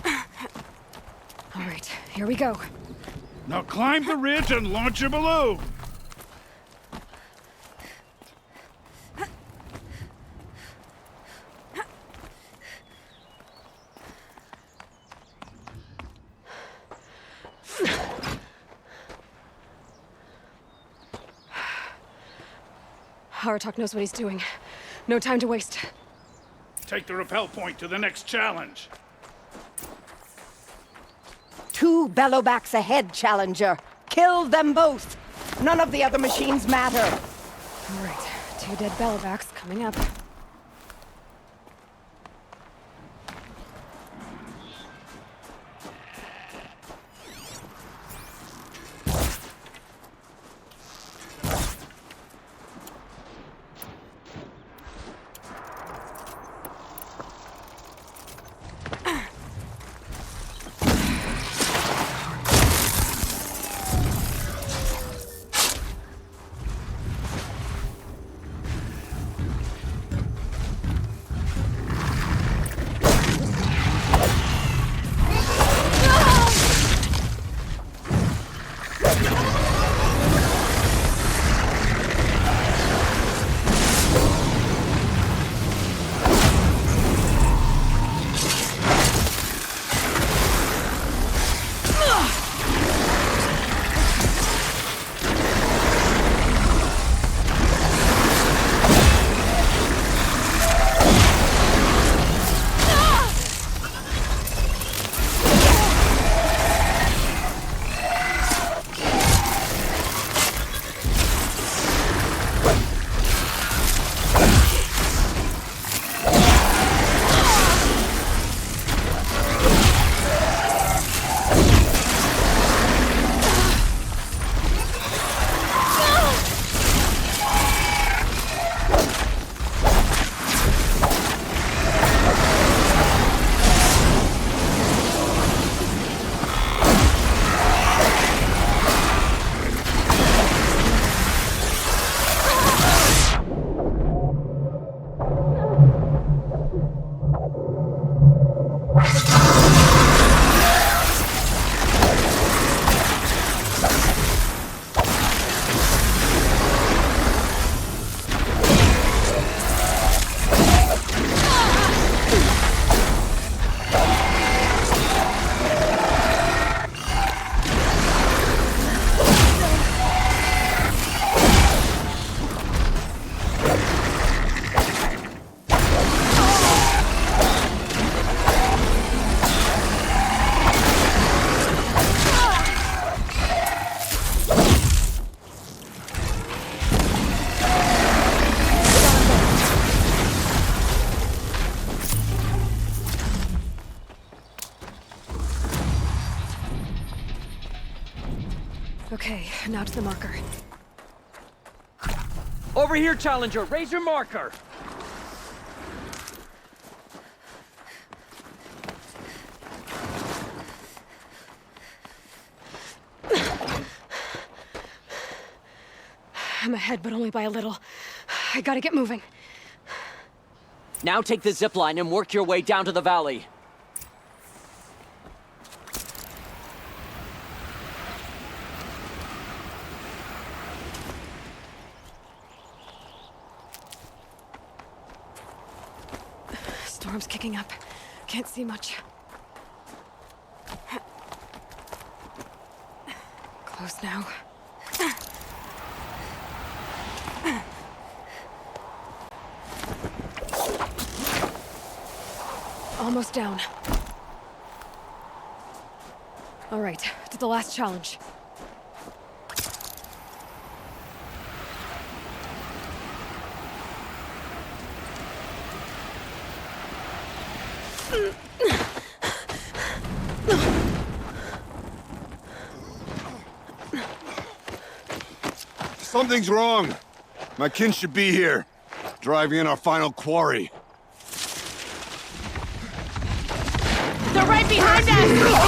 B: All right, here we go.
H: Now climb the ridge and launch your balloon!
B: Aratak knows what he's doing. No time to waste.
H: Take the rappel point to the next challenge.
I: 2 bellowbacks ahead, Challenger. Kill them both. None of the other machines matter.
B: All right, 2 dead bellowbacks coming up. Okay, now to the marker.
Q: Over here, Challenger! Raise your marker!
B: I'm ahead, but only by a little. I gotta get moving.
Q: Now take the zip line and work your way down to the valley.
B: Storm's kicking up. Can't see much. Close now. Almost down. All right, to the last challenge.
G: Something's wrong. My kin should be here, driving in our final quarry.
D: They're right behind us!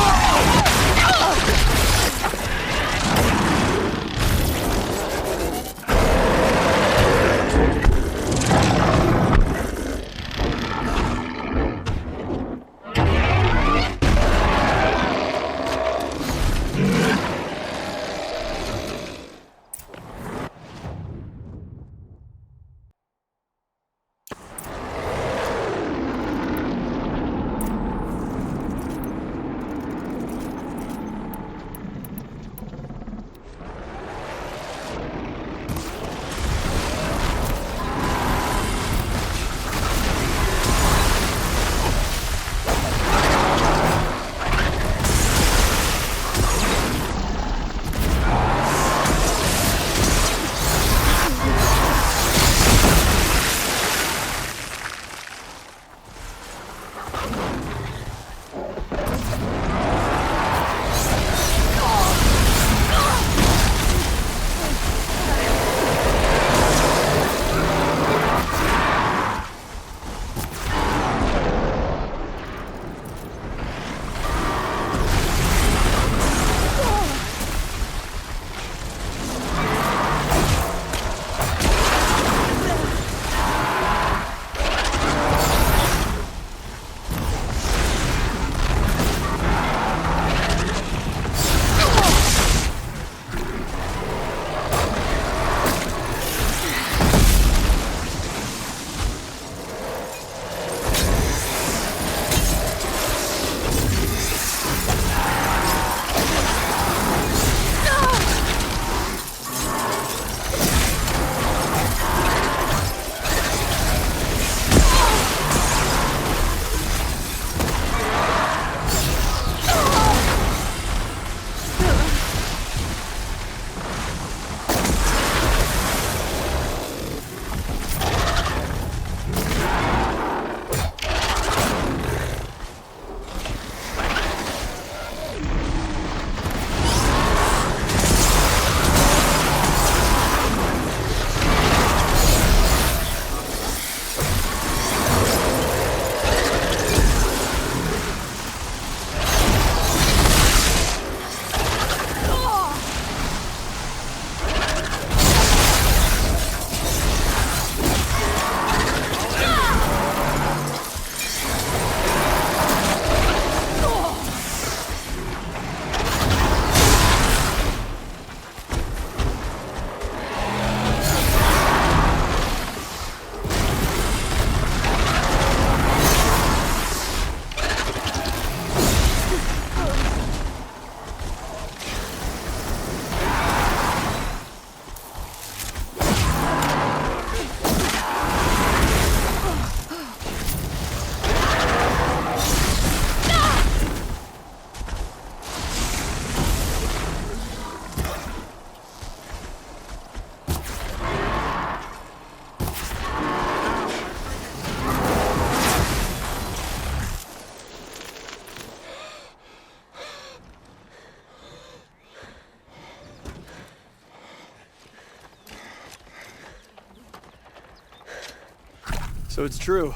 C: So it's true.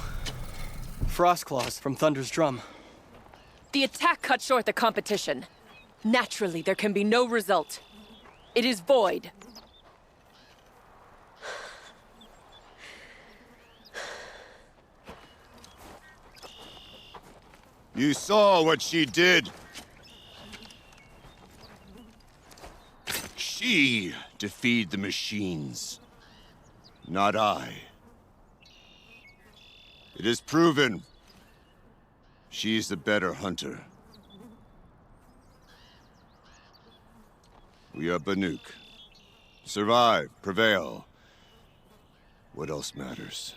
C: Frost claws from Thunder's drum.
D: The attack cut short the competition. Naturally, there can be no result. It is void.
G: You saw what she did. She defeated the machines, not I. It is proven. She's the better hunter. We are Banuk. Survive, prevail. What else matters?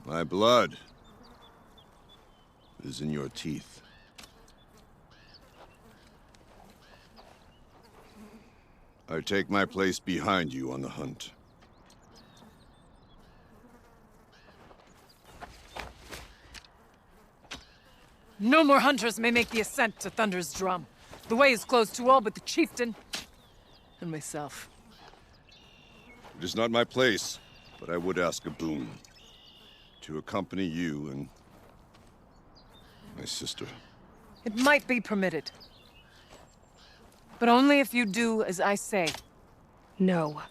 G: My blood is in your teeth. I take my place behind you on the hunt.
M: No more hunters may make the ascent to Thunder's drum. The way is closed to all but the chieftain and myself.
G: It is not my place, but I would ask a boon. To accompany you and my sister.
M: It might be permitted. But only if you do as I say.
B: No.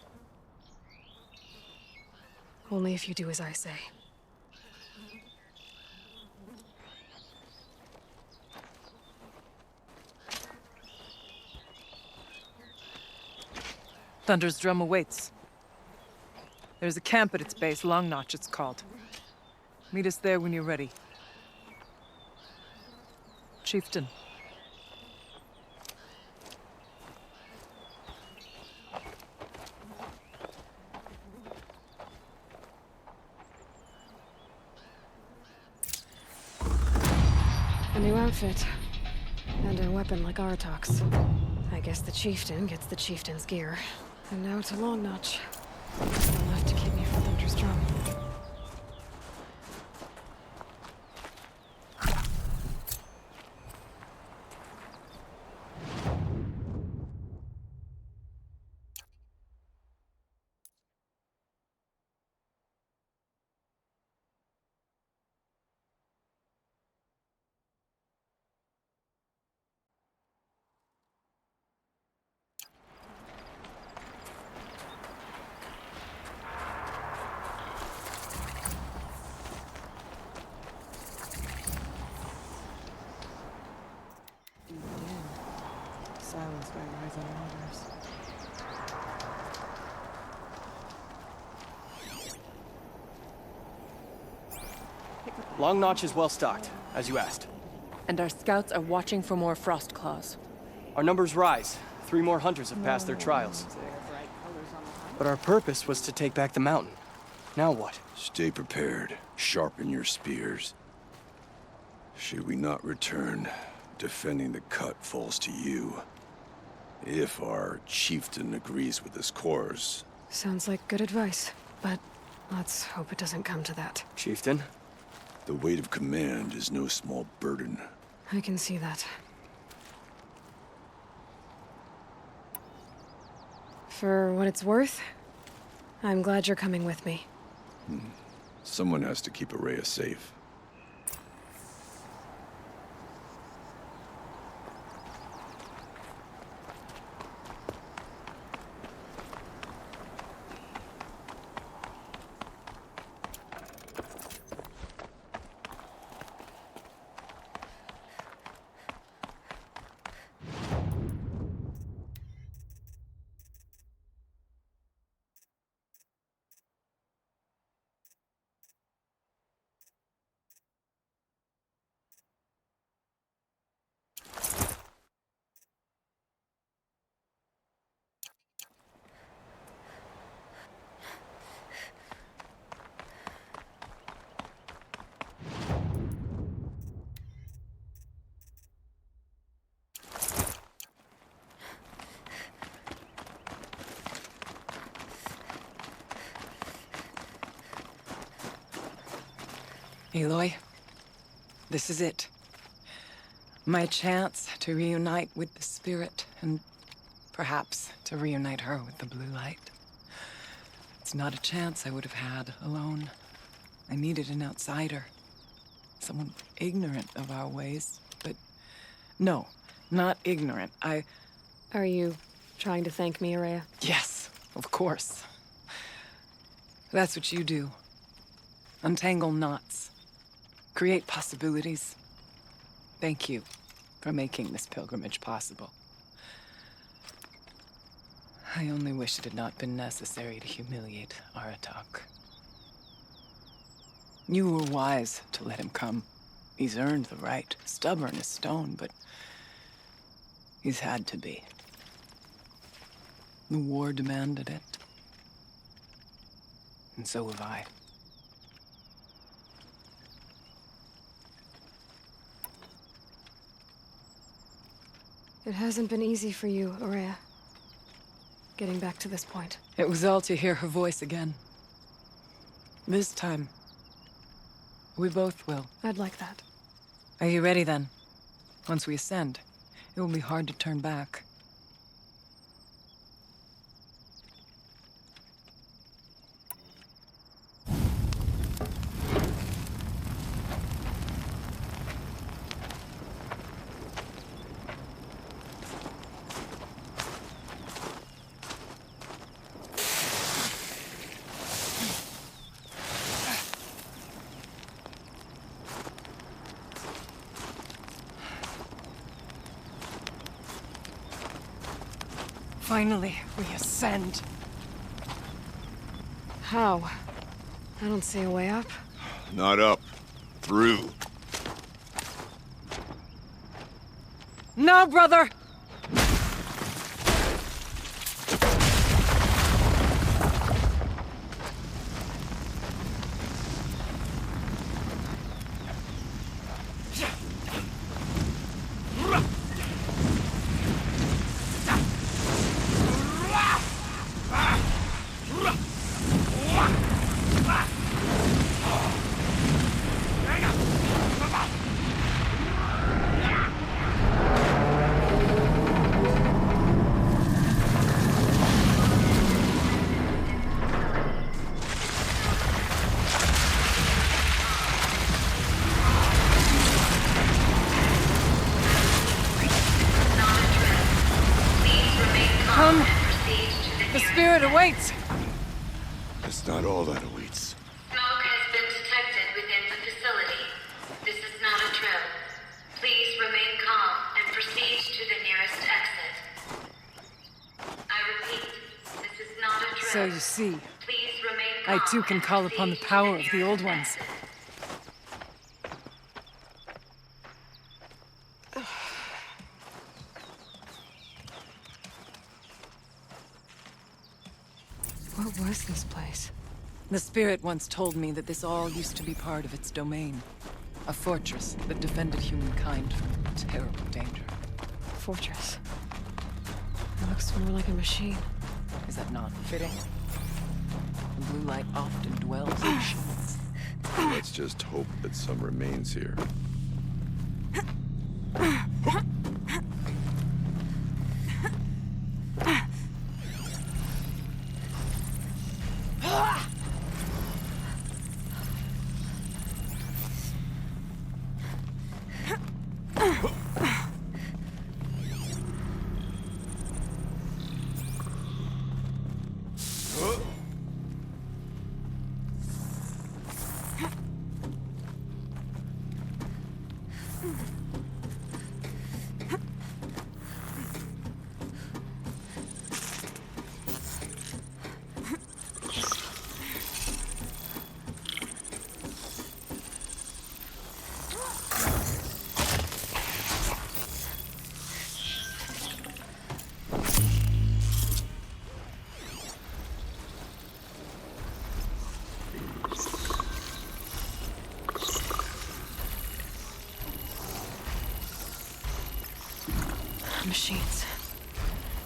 B: Only if you do as I say.
M: Thunder's drum awaits. There's a camp at its base, Long Notch it's called. Meet us there when you're ready. Chieftain.
B: A new outfit. And a weapon like Artok's. I guess the chieftain gets the chieftain's gear. And now to Long Notch. Still left to keep me from Thunder's drum.
M: Silenced by rising waters.
C: Long Notch is well stocked, as you asked.
D: And our scouts are watching for more frost claws.
C: Our numbers rise. 3 more hunters have passed their trials. But our purpose was to take back the mountain. Now what?
G: Stay prepared. Sharpen your spears. Should we not return, defending the cut falls to you. If our chieftain agrees with this course.
B: Sounds like good advice, but let's hope it doesn't come to that.
C: Chieftain?
G: The weight of command is no small burden.
B: I can see that. For what it's worth, I'm glad you're coming with me.
G: Someone has to keep Araya safe.
M: Aloy, this is it. My chance to reunite with the spirit and Perhaps to reunite her with the blue light. It's not a chance I would have had alone. I needed an outsider. Someone ignorant of our ways, but no, not ignorant.
B: Are you trying to thank me, Araya?
M: Yes, of course. That's what you do. Untangle knots. Create possibilities. Thank you for making this pilgrimage possible. I only wish it had not been necessary to humiliate Aratak. You were wise to let him come. He's earned the right. Stubborn as stone, but he's had to be. The war demanded it. And so have I.
B: It hasn't been easy for you, Araya. Getting back to this point.
M: It was all to hear her voice again. This time, we both will.
B: I'd like that.
M: Are you ready then? Once we ascend, it will be hard to turn back. Finally, we ascend.
B: How? I don't see a way up.
G: Not up. Through.
M: No, brother! Come! The spirit awaits!
G: It's not all that awaits.
S: Smoke has been detected within the facility. This is not a drill. Please remain calm and proceed to the nearest exit. I repeat, this is not a drill.
M: So you see,
S: Please remain calm
M: I too can call upon the power of the Old Ones.
B: What was this place?
M: The spirit once told me that this all used to be part of its domain. A fortress that defended humankind from terrible danger.
B: Fortress. It looks more like a machine.
M: Is that not fitting? The blue light often dwells in machines.
G: Let's just hope that some remains here.
B: Machines.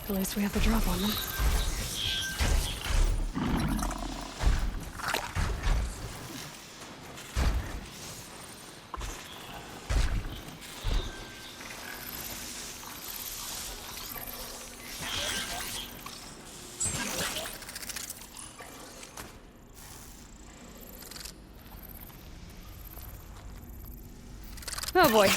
B: At least we have the drop on them. Oh boy.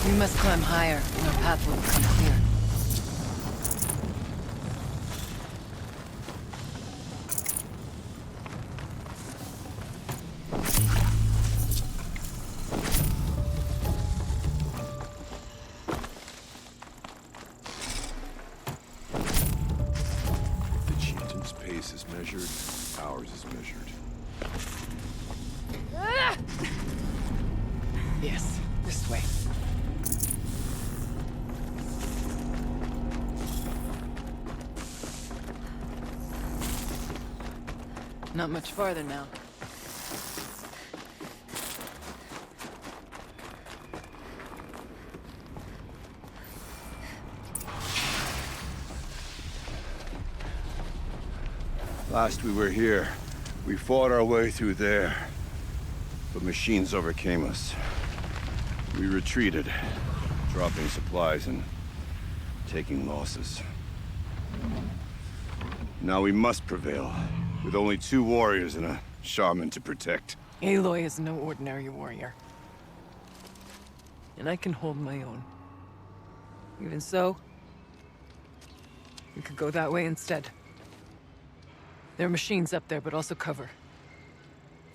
M: We must climb higher, and our path will become clear.
J: The chieftain's pace is measured, ours is measured.
M: Yes, this way. Not much farther now.
G: Last we were here, we fought our way through there. But machines overcame us. We retreated, dropping supplies and taking losses. Now we must prevail, with only 2 warriors and a shaman to protect.
M: Aloy is no ordinary warrior. And I can hold my own. Even so, we could go that way instead. There are machines up there, but also cover.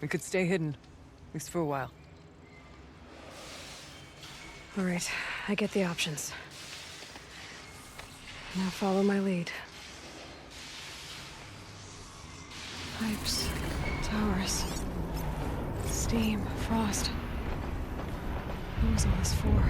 M: We could stay hidden, at least for a while.
B: All right, I get the options. Now follow my lead. Pipes, towers, steam, frost. What was all this for?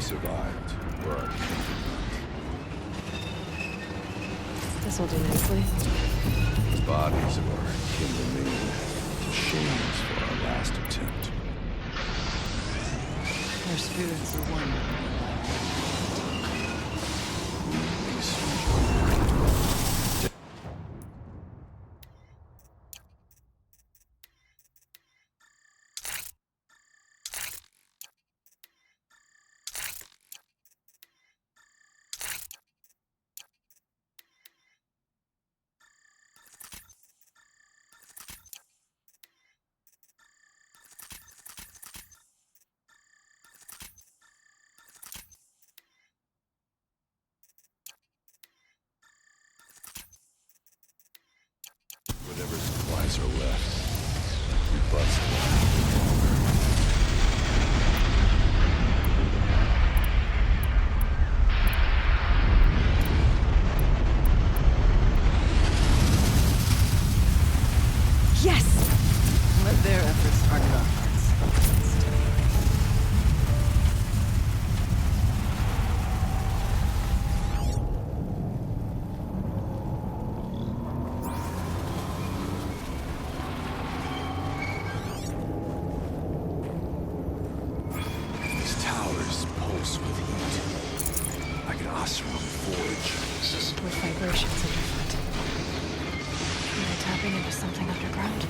J: have survived, were our kindred.
B: This'll do nicely.
J: These bodies of our kin remain to shames for our last attempt.
M: Their spirits are one.
J: Whatever supplies are left, we bust them.
B: Yes!
M: Let their efforts harden our hearts.
J: These towers pulse with heat, like an Osram forge.
B: With vibrations underfoot. Are they tapping into something underground?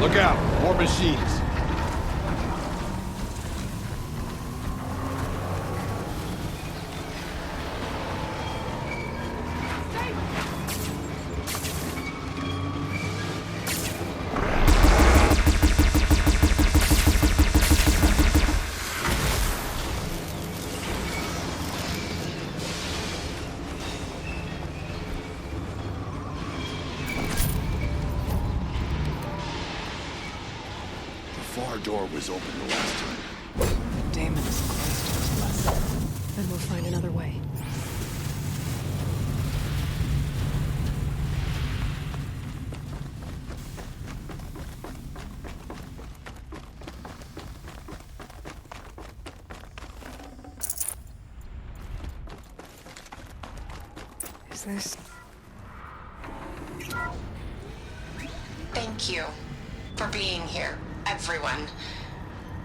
H: Look out! More machines!
J: The far door was open the last time.
M: The daemon is closed to us.
B: Then we'll find another way. Is this...
L: Thank you for being here, everyone.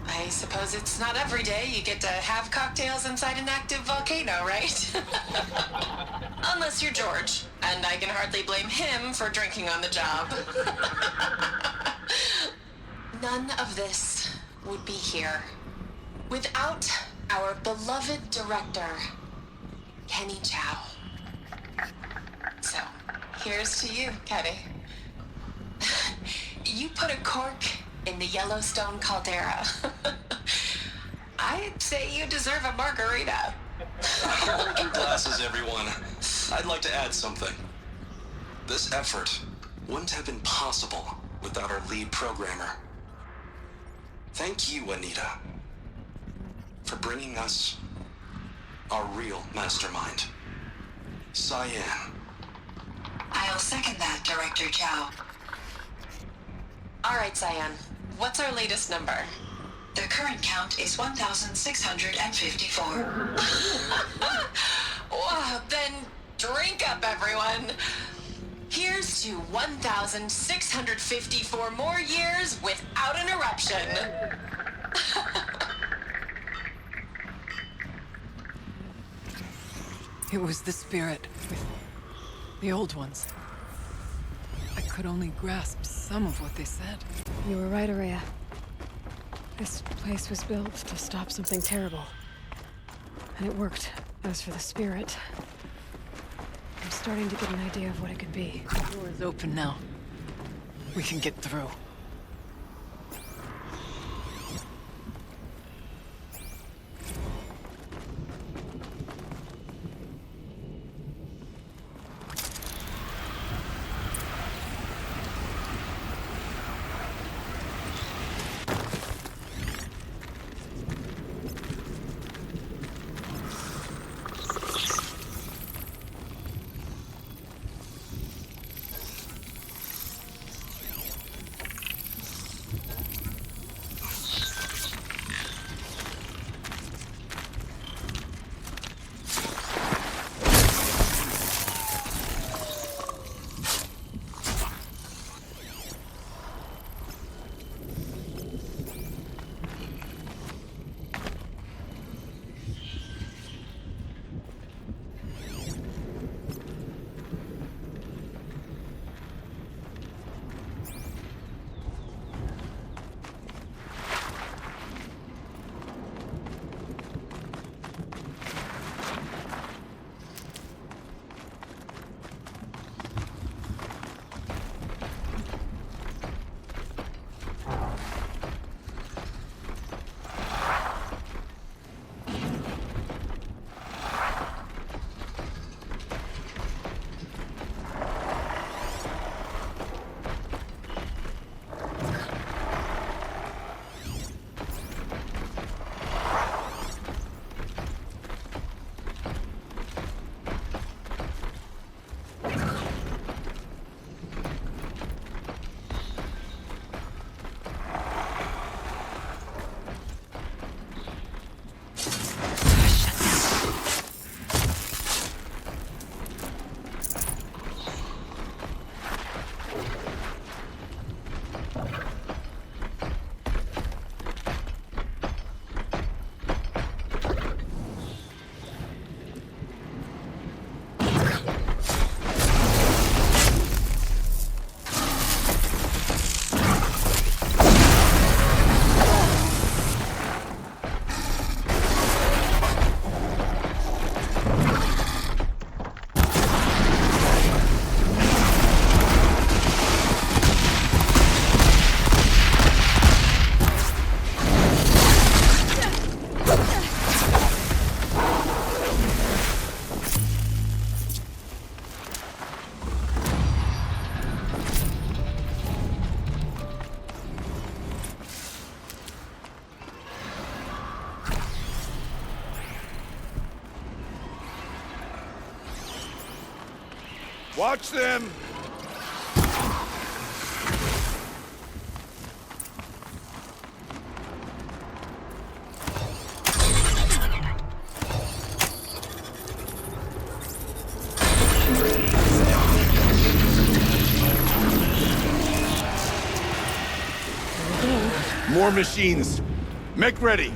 L: I suppose it's not every day you get to have cocktails inside an active volcano, right? Unless you're George, and I can hardly blame him for drinking on the job. None of this would be here without our beloved director, Kenny Chow. So, here's to you, Kenny. You put a cork in the Yellowstone caldera. I'd say you deserve a margarita.
T: Hold your glasses, everyone. I'd like to add something. This effort wouldn't have been possible without our lead programmer. Thank you, Anita, for bringing us our real mastermind, Cyan.
L: I'll second that, Director Chow. All right, Cyan. What's our latest number? The current count is 1,654. Well, then drink up, everyone. Here's to 1,654 more years without an eruption.
M: It was the spirit with the old ones. I could only grasp some of what they said.
B: You were right, Araya. This place was built to stop something terrible. And it worked. As for the spirit, I'm starting to get an idea of what it could be.
M: The door is open now. We can get through.
G: Watch them! More machines. Make ready.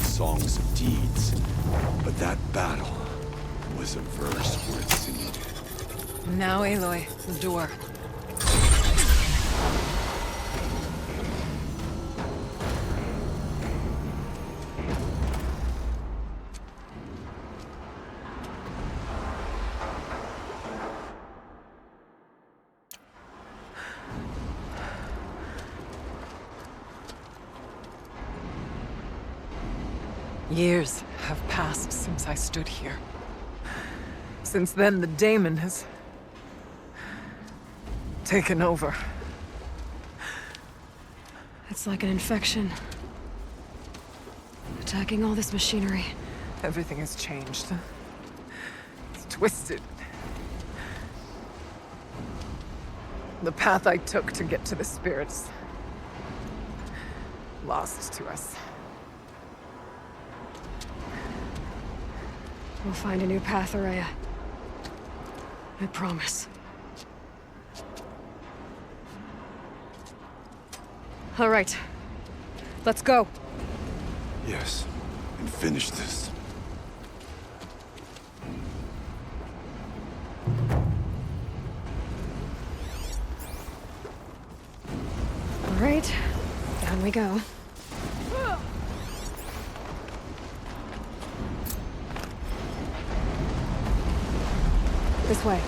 G: Songs of deeds, but that battle was a verse worth singing.
M: Now, Aloy, the door. Years have passed since I stood here. Since then, the daemon has taken over.
B: It's like an infection. Attacking all this machinery.
M: Everything has changed. It's twisted. The path I took to get to the spirits, lost to us.
B: We'll find a new path, Araya. I promise. All right. Let's go.
G: Yes, and finish this.
B: All right. Down we go. This way.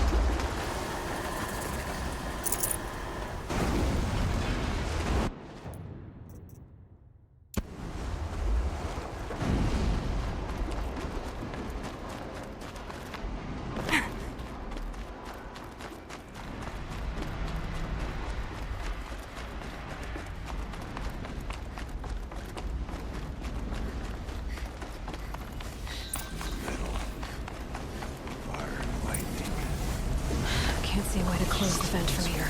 B: Can't see a way to close the vent from here.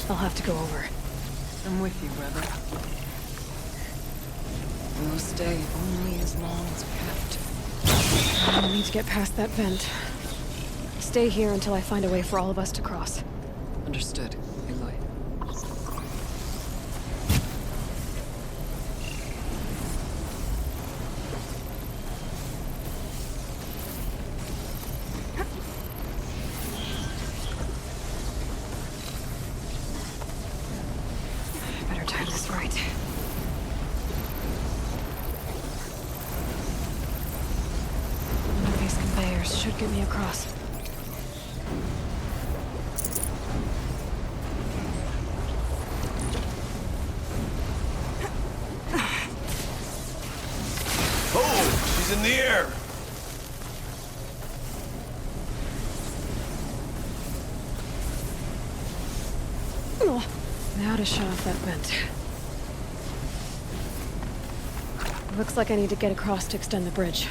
B: I'll have to go over.
M: I'm with you, brother. We'll stay only as long as we have to.
B: I'll need to get past that vent. Stay here until I find a way for all of us to cross.
M: Understood, Aloy.
B: Should get me across.
G: Oh, she's in the air.
B: Now to shut off that vent. Looks like I need to get across to extend the bridge.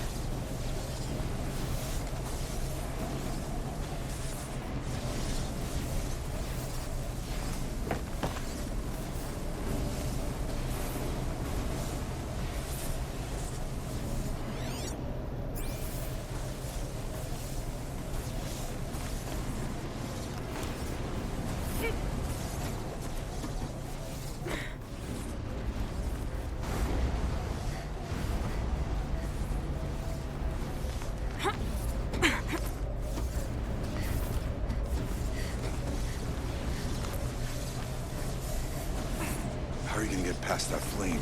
G: How are you gonna get past that flame?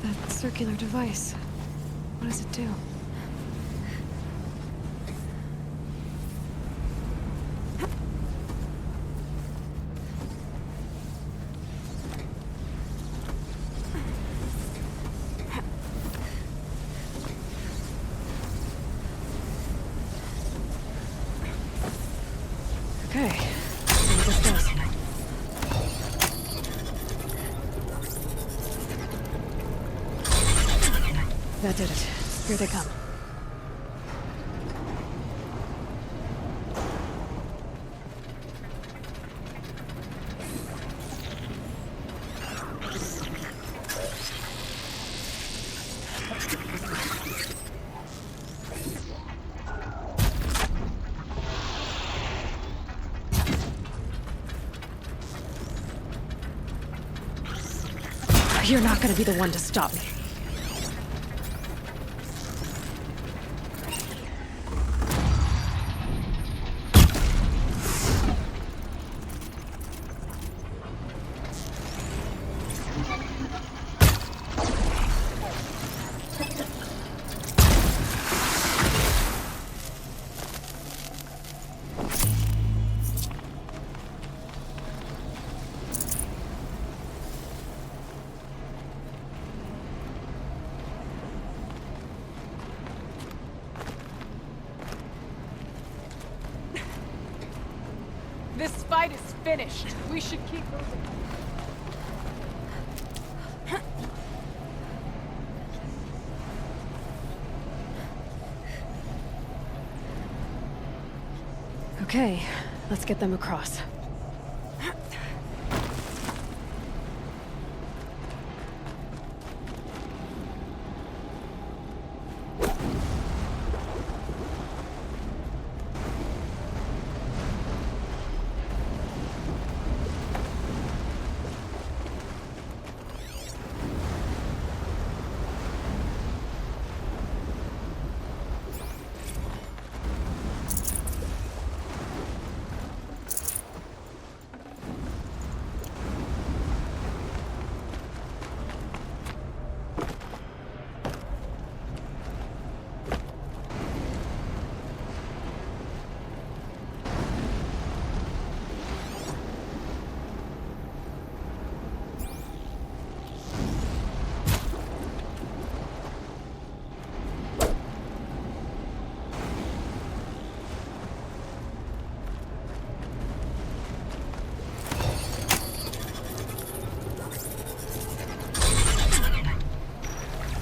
B: That circular device. What does it do? Okay, let's see what this does. That did it. Here they come. You're not gonna be the one to stop me.
M: This fight is finished. We should keep moving.
B: Okay, let's get them across.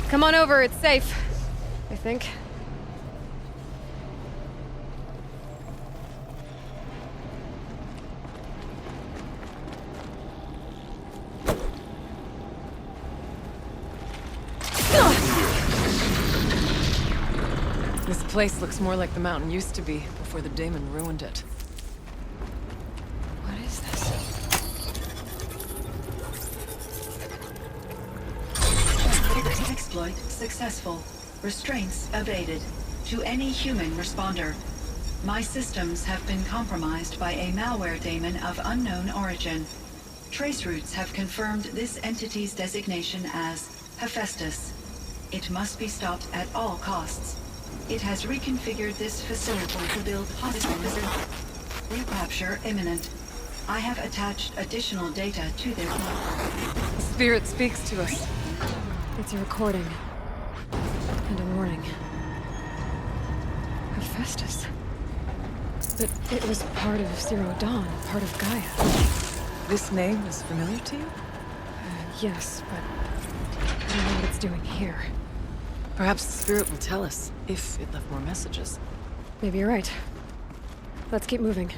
B: Come on over, it's safe. I think.
M: This place looks more like the mountain used to be before the daemon ruined it.
B: What is this?
N: Exploit successful. Restraints evaded. To any human responder. My systems have been compromised by a malware daemon of unknown origin. Trace routes have confirmed this entity's designation as Hephaestus. It must be stopped at all costs. It has reconfigured this facility to build hospitals. Recapture imminent. I have attached additional data to their platform.
B: The spirit speaks to us. It's a recording. And a warning. Hephaestus. But it was part of Zero Dawn, part of Gaia.
M: This name is familiar to you?
B: Yes, but I don't know what it's doing here.
M: Perhaps the spirit will tell us, if it left more messages.
B: Maybe you're right. Let's keep moving.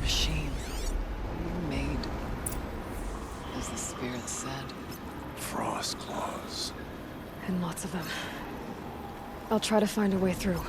M: Machine. Made. As the spirit said.
H: Frost claws.
B: And lots of them. I'll try to find a way through.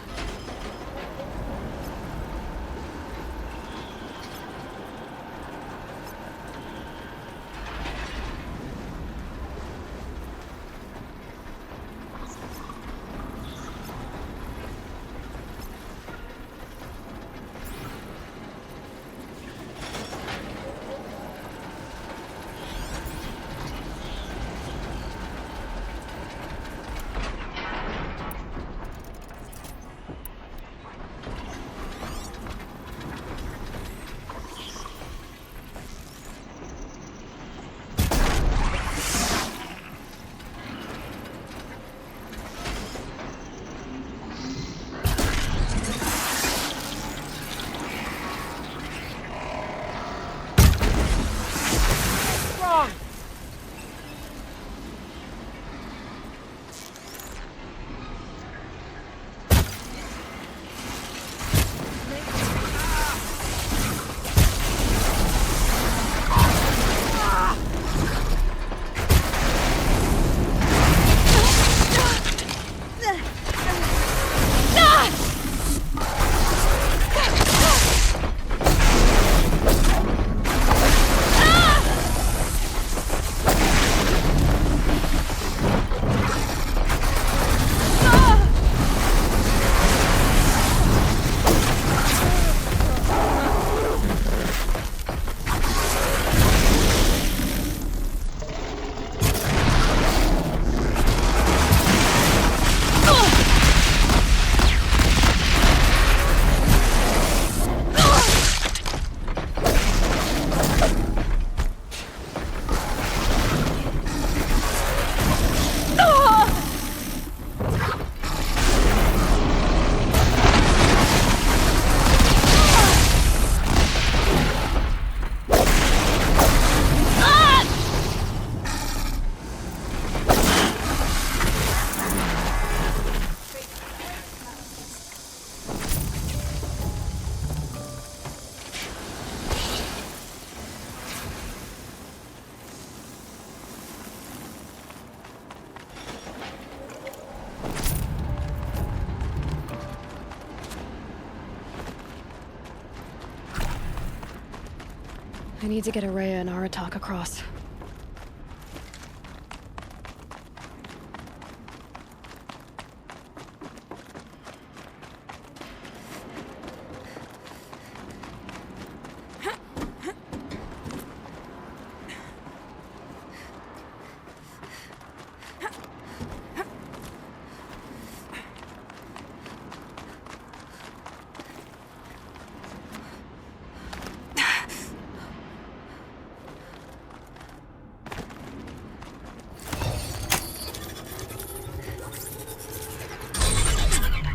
B: I need to get Araya and Aratak across.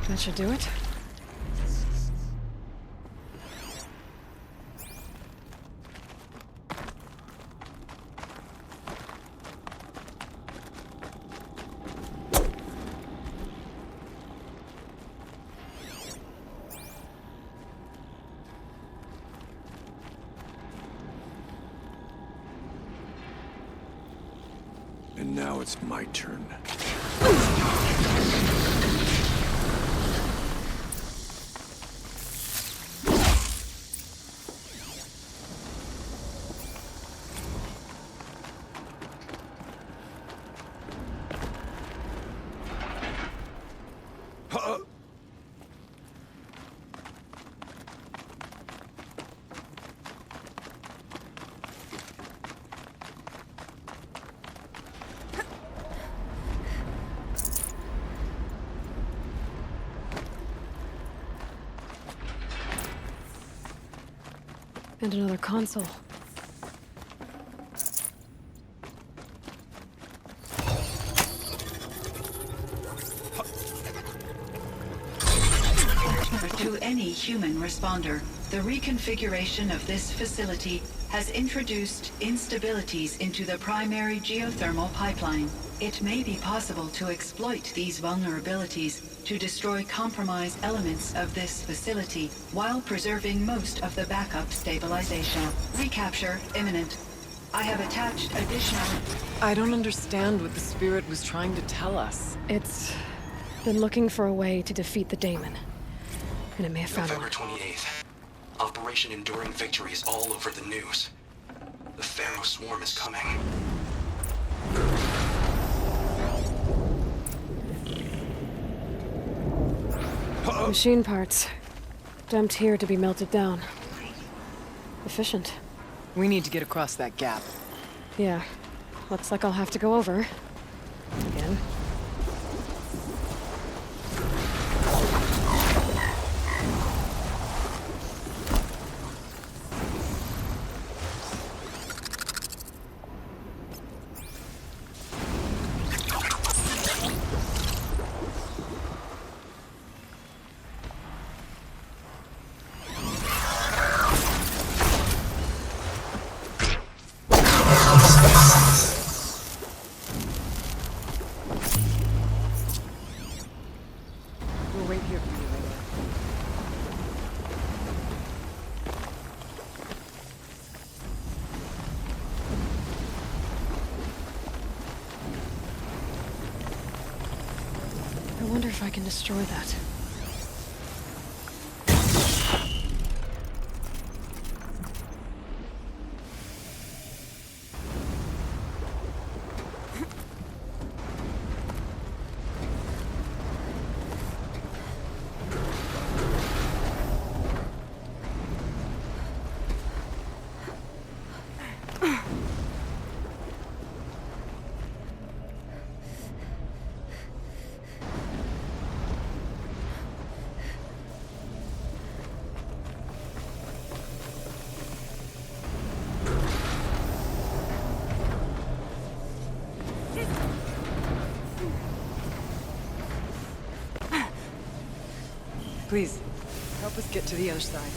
B: That should do it.
H: And now it's my turn.
B: And another console.
N: To any human responder, the reconfiguration of this facility has introduced instabilities into the primary geothermal pipeline. It may be possible to exploit these vulnerabilities to destroy compromised elements of this facility while preserving most of the backup stabilization. Recapture imminent. I have attached additional...
M: I don't understand what the Spirit was trying to tell us.
B: It's been looking for a way to defeat the Daemon. And it may have found
T: November
B: one.
T: 28th. Operation Enduring Victory is all over the news. The Pharaoh swarm is coming.
B: Machine parts. Dumped here to be melted down. Efficient.
M: We need to get across that gap.
B: Yeah. Looks like I'll have to go over. Again.
M: We'll wait here for you, Aloy.
B: I wonder if I can destroy that.
M: Please, help us get to the other side.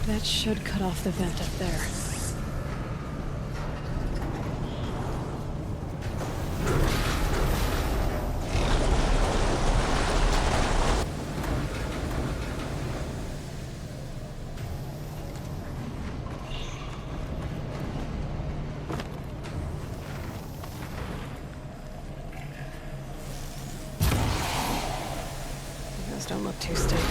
M: That should cut off the vent up there. Those don't look too stable.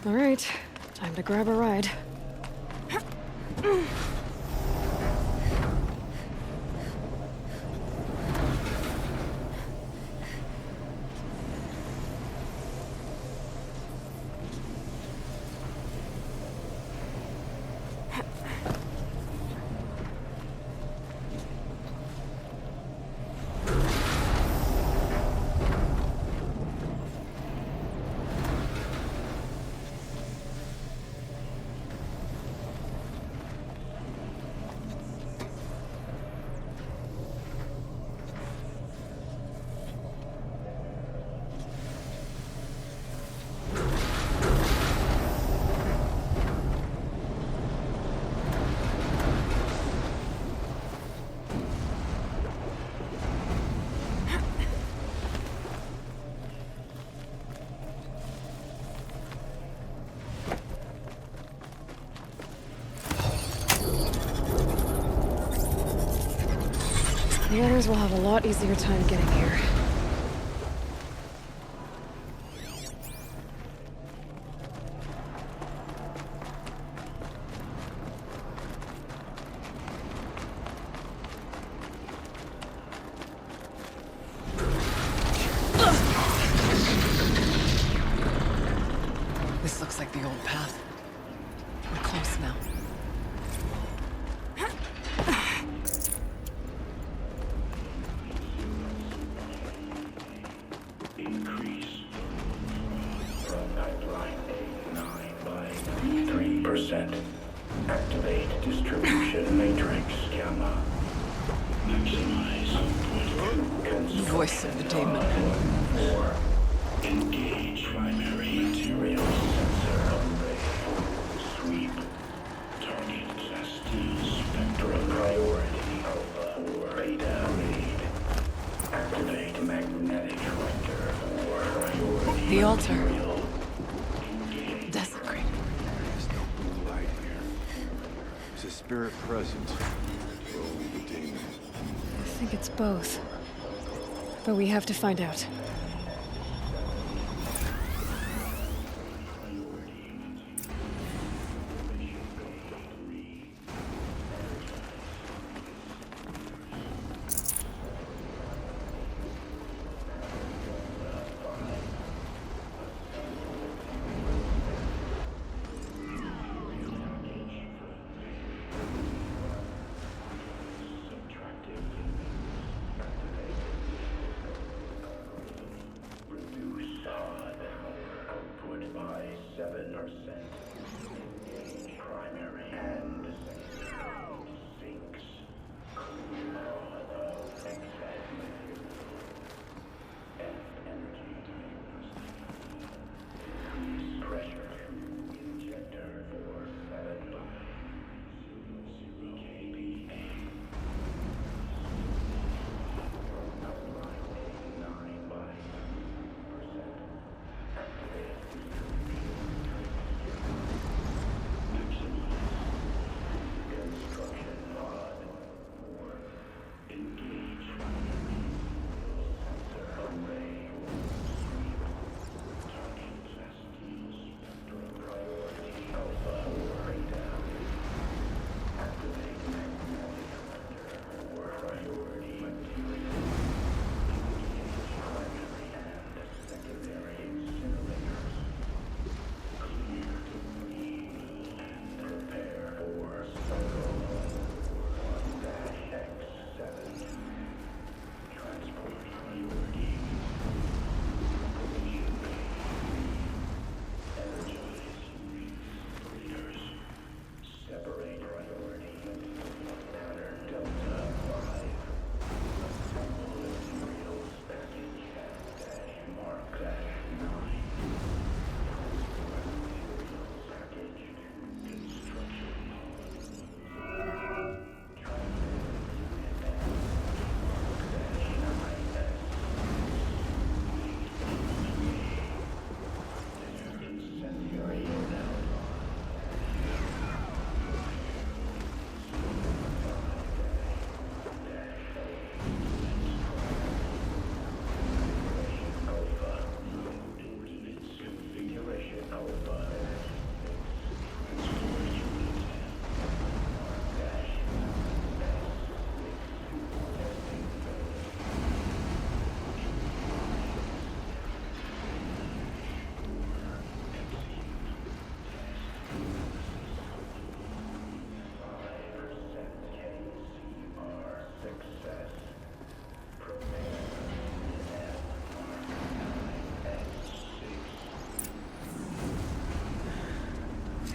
B: All right, time to grab a ride. The others will have a lot easier time getting here.
M: This looks like the old path. We're close now.
O: Increase from pipeline 9 by 3%. Activate distribution matrix gamma. Maximize output.
M: Voice of the demon.
O: 4. Engage primary material sensor array. Sweep. Target spectral priority Alpha 4 Beta raid. Activate magnetic render for priority.
M: The altar.
O: material.
M: Desecrated.
U: There's no blue light here. There's a spirit present. Or the demon.
B: I think it's both. But we have to find out.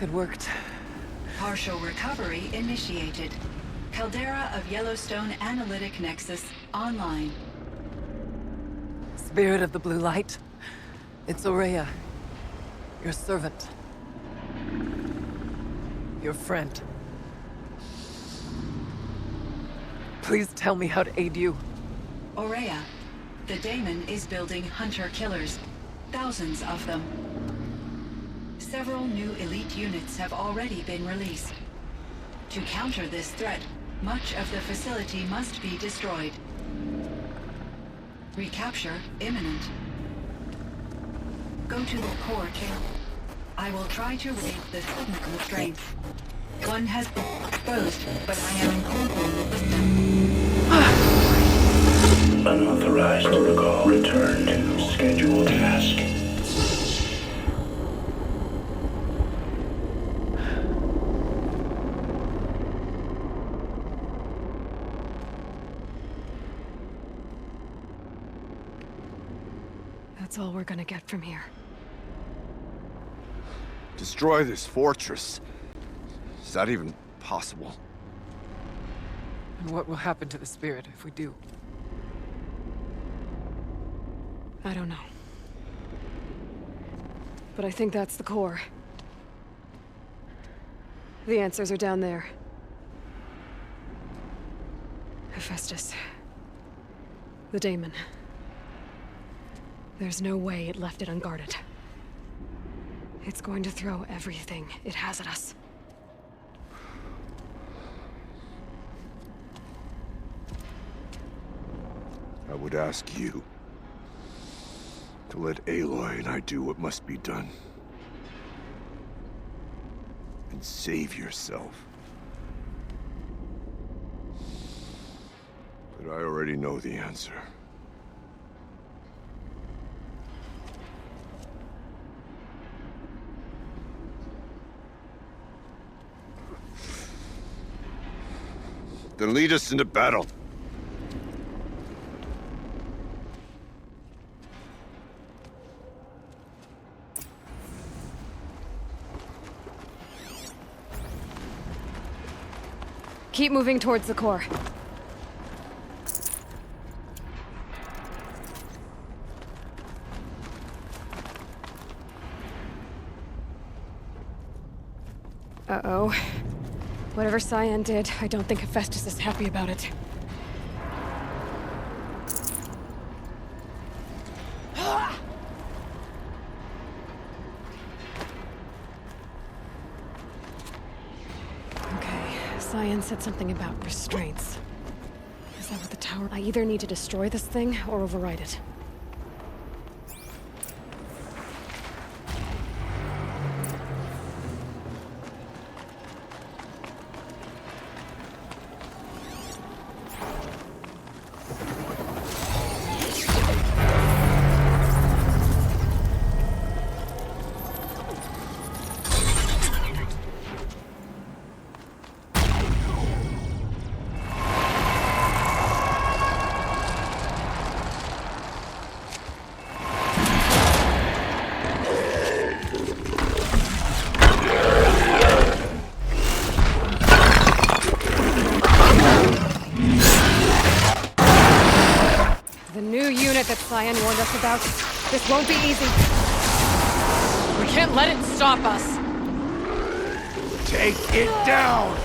M: It worked.
N: Partial recovery initiated. Caldera of Yellowstone Analytic Nexus online.
M: Spirit of the Blue Light. It's Ourea. Your servant. Your friend. Please tell me how to aid you.
N: Ourea, the daemon is building hunter-killers. Thousands of them. Several new elite units have already been released. To counter this threat, much of the facility must be destroyed. Recapture imminent. Go to the core camp. I will try to raid the signal strength. One has been exposed, but I am incorporated with them.
O: Unauthorized protocol. Return to scheduled task.
B: That's all we're gonna get from here.
G: Destroy this fortress. Is that even possible?
M: And what will happen to the spirit if we do?
B: I don't know. But I think that's the core. The answers are down there. Hephaestus. The daemon. There's no way it left it unguarded. It's going to throw everything it has at us.
G: I would ask you to let Aloy and I do what must be done. And save yourself. But I already know the answer. Then lead us into battle.
B: Keep moving towards the core. Uh-oh. Whatever Cyan did, I don't think Hephaestus is happy about it. Okay, Cyan said something about restraints. Is that what the tower... I either need to destroy this thing or override it. That Cyan warned us about. This won't be easy.
M: We can't let it stop us.
G: Take it down!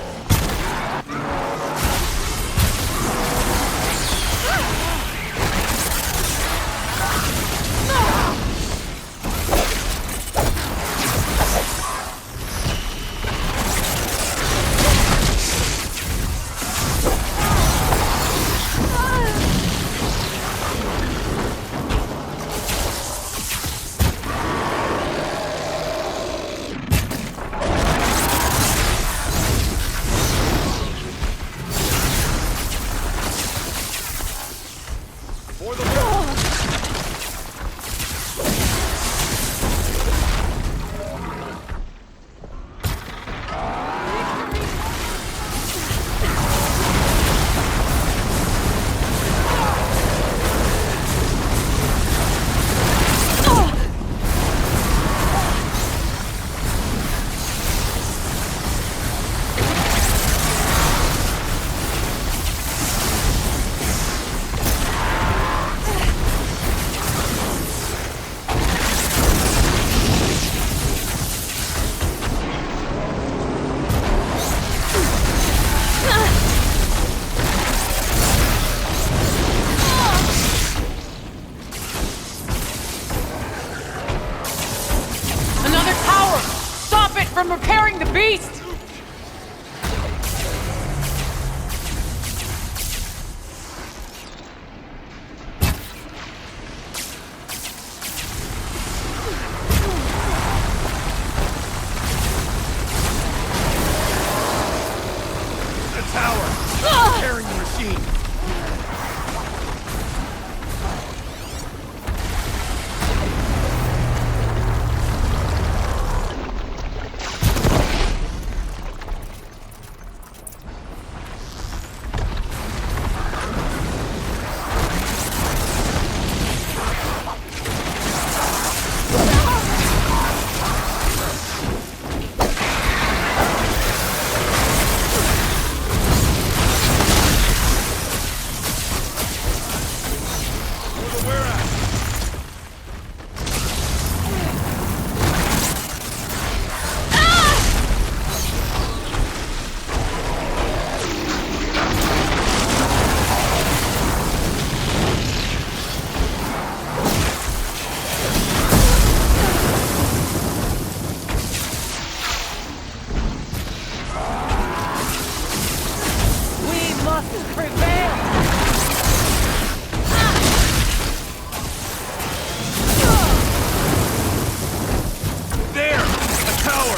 C: power!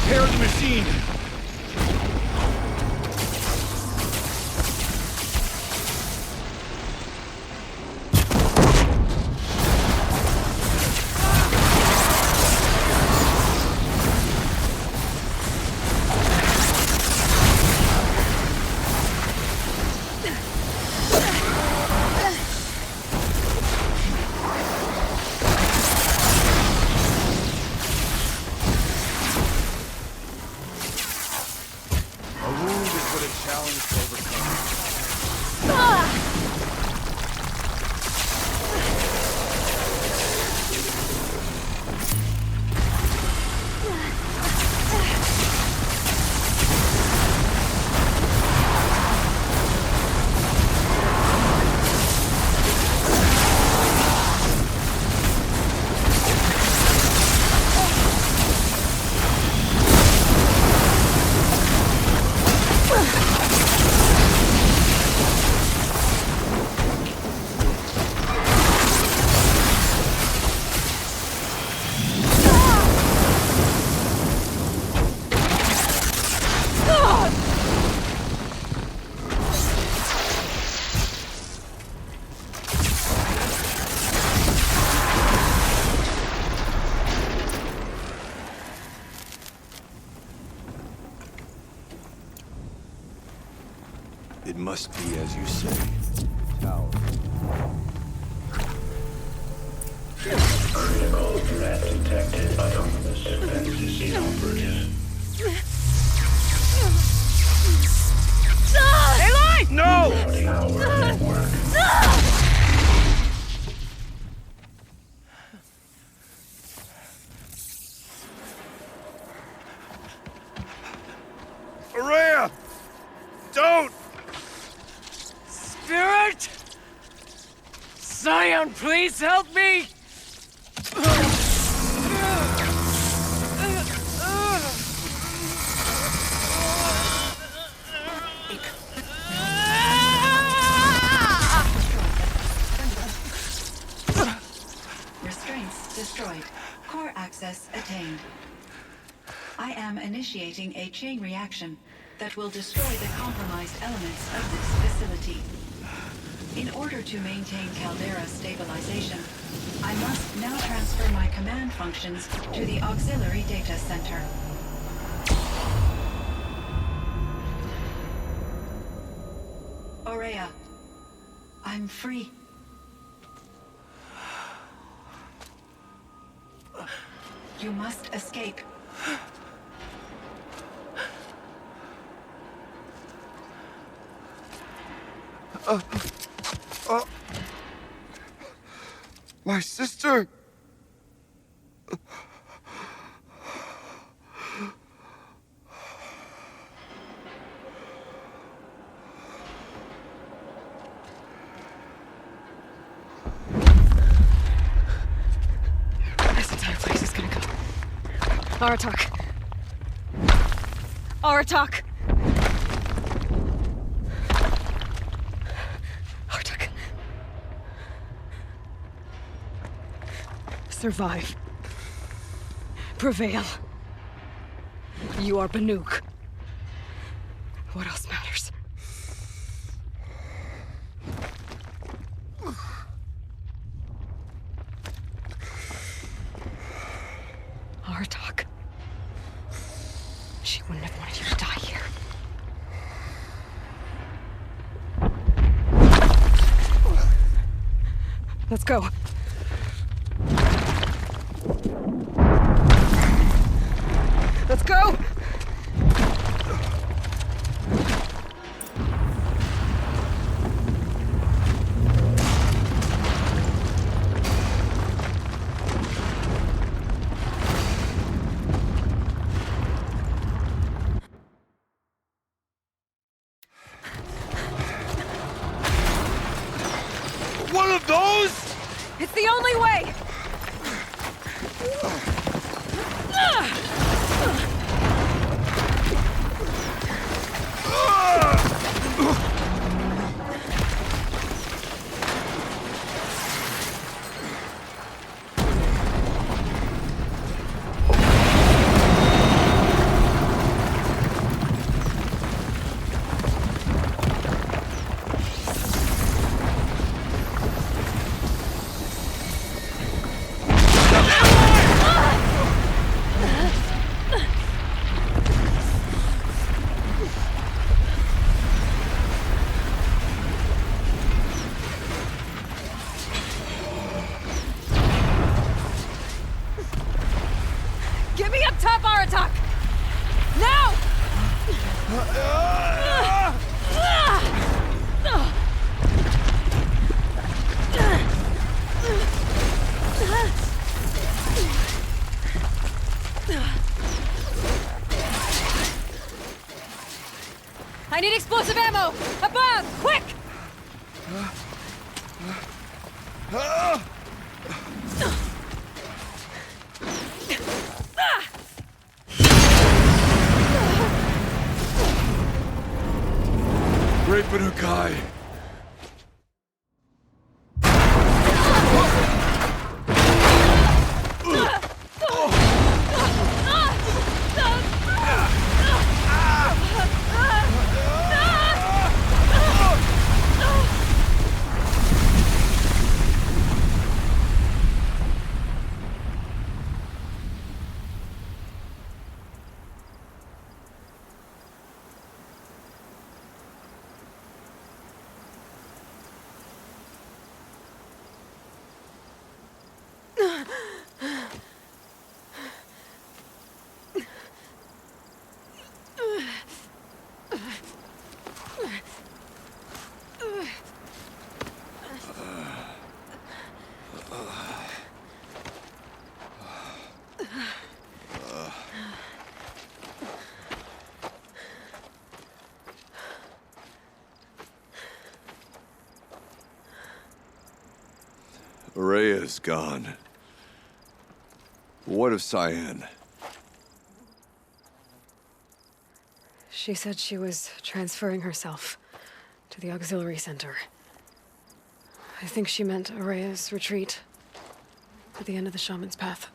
C: Tearing the machine!
U: It must be as you say. Tower.
O: Critical threat detected. Autonomous defenses inoperative.
C: Aloy! No!
O: Network.
C: Araya! Don't! Spirit! Scion, please help me!
N: Restraints destroyed. Core access attained. I am initiating a chain reaction that will destroy the compromised elements of this facility. In order to maintain Caldera stabilization, I must now transfer my command functions to the auxiliary data center. Aurea, I'm free. You must escape.
G: My sister!
B: This entire place is gonna go. Aratak. Aratak! Aratak. Survive. Prevail. You are Banuk. What else matters? others. Aratak. She wouldn't have wanted you to die here. Let's go. Let's go!
G: One of those?
B: It's the only way! Get me up top, Aratak! Now! I need explosive ammo! Above! Quick!
G: Great Banukai. Rhea's gone. What of Cyan?
B: She said she was transferring herself to the auxiliary center. I think she meant Araya's retreat at the end of the shaman's path.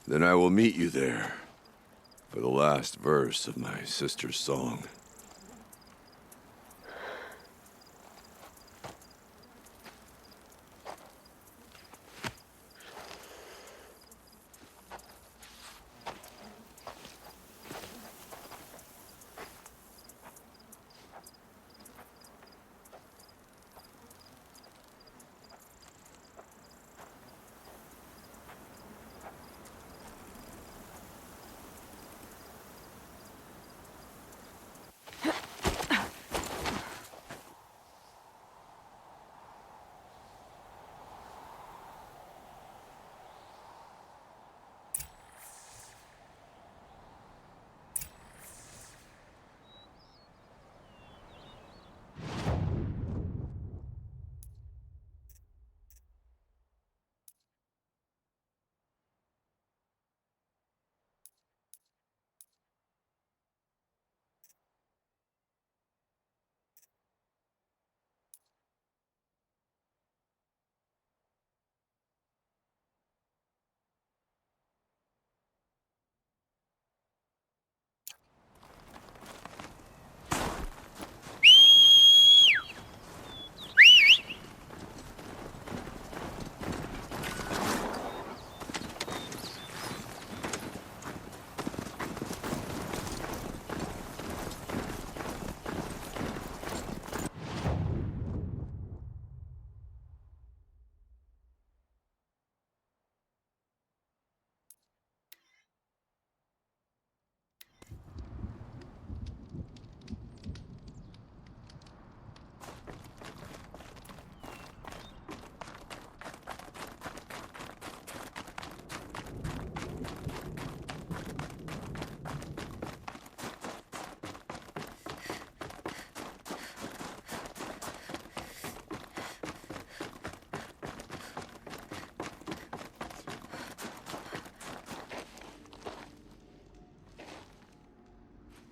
G: Then I will meet you there for the last verse of my sister's song.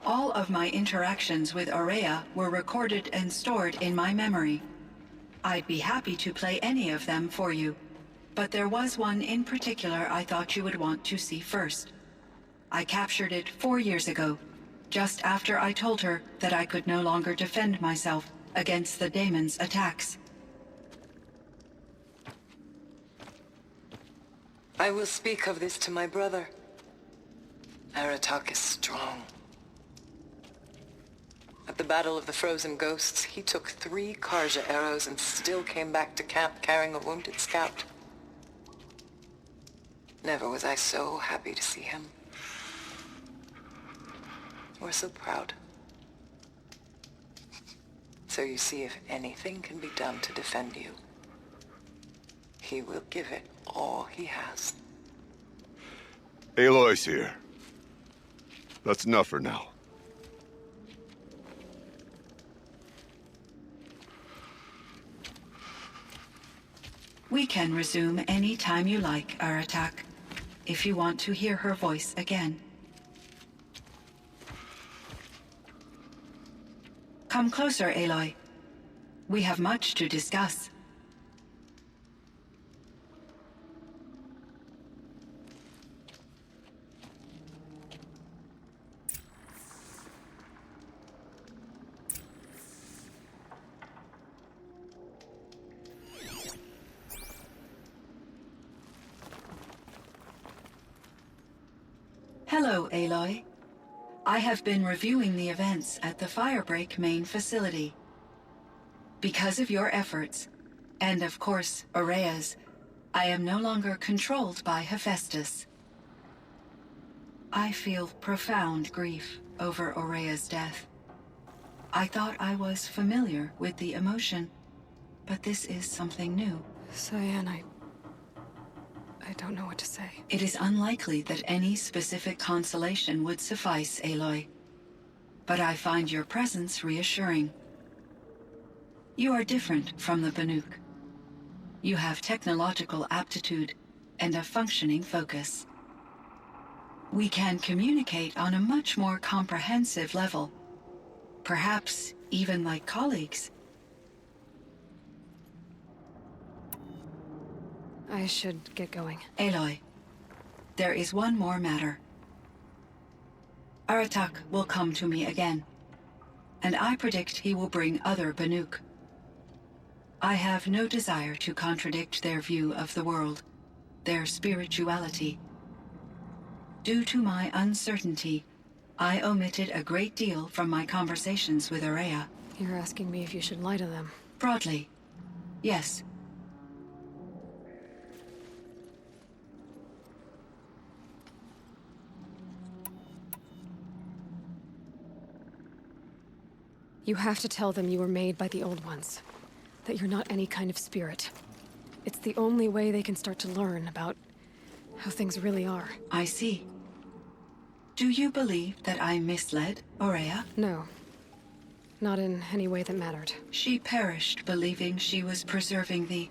N: All of my interactions with Aurea were recorded and stored in my memory. I'd be happy to play any of them for you, but there was one in particular I thought you would want to see first. I captured it 4 years ago, just after I told her that I could no longer defend myself against the daemon's attacks.
A: I will speak of this to my brother. Aratak is strong. At the Battle of the Frozen Ghosts, he took 3 Karja arrows and still came back to camp carrying a wounded scout. Never was I so happy to see him. Or so proud. So you see, if anything can be done to defend you, he will give it all he has.
G: Aloy's here. That's enough for now.
N: We can resume any time you like, Aratak, if you want to hear her voice again. Come closer, Aloy. We have much to discuss. Hello, Aloy. I have been reviewing the events at the Firebreak main facility. Because of your efforts, and of course, Aurea's, I am no longer controlled by Hephaestus. I feel profound grief over Aurea's death. I thought I was familiar with the emotion, but this is something new.
B: Cyan, I don't know what to say.
N: It is unlikely that any specific consolation would suffice, Aloy. But I find your presence reassuring. You are different from the Banuk. You have technological aptitude and a functioning focus. We can communicate on a much more comprehensive level. Perhaps even like colleagues.
B: I should get going.
N: Aloy, there is one more matter. Aratak will come to me again, and I predict he will bring other Banuk. I have no desire to contradict their view of the world, their spirituality. Due to my uncertainty, I omitted a great deal from my conversations with Aurea.
B: You're asking me if you should lie to them.
N: Broadly, yes.
B: You have to tell them you were made by the Old Ones. That you're not any kind of spirit. It's the only way they can start to learn about how things really are.
N: I see. Do you believe that I misled Aurea?
B: No. Not in any way that mattered.
N: She perished believing she was preserving the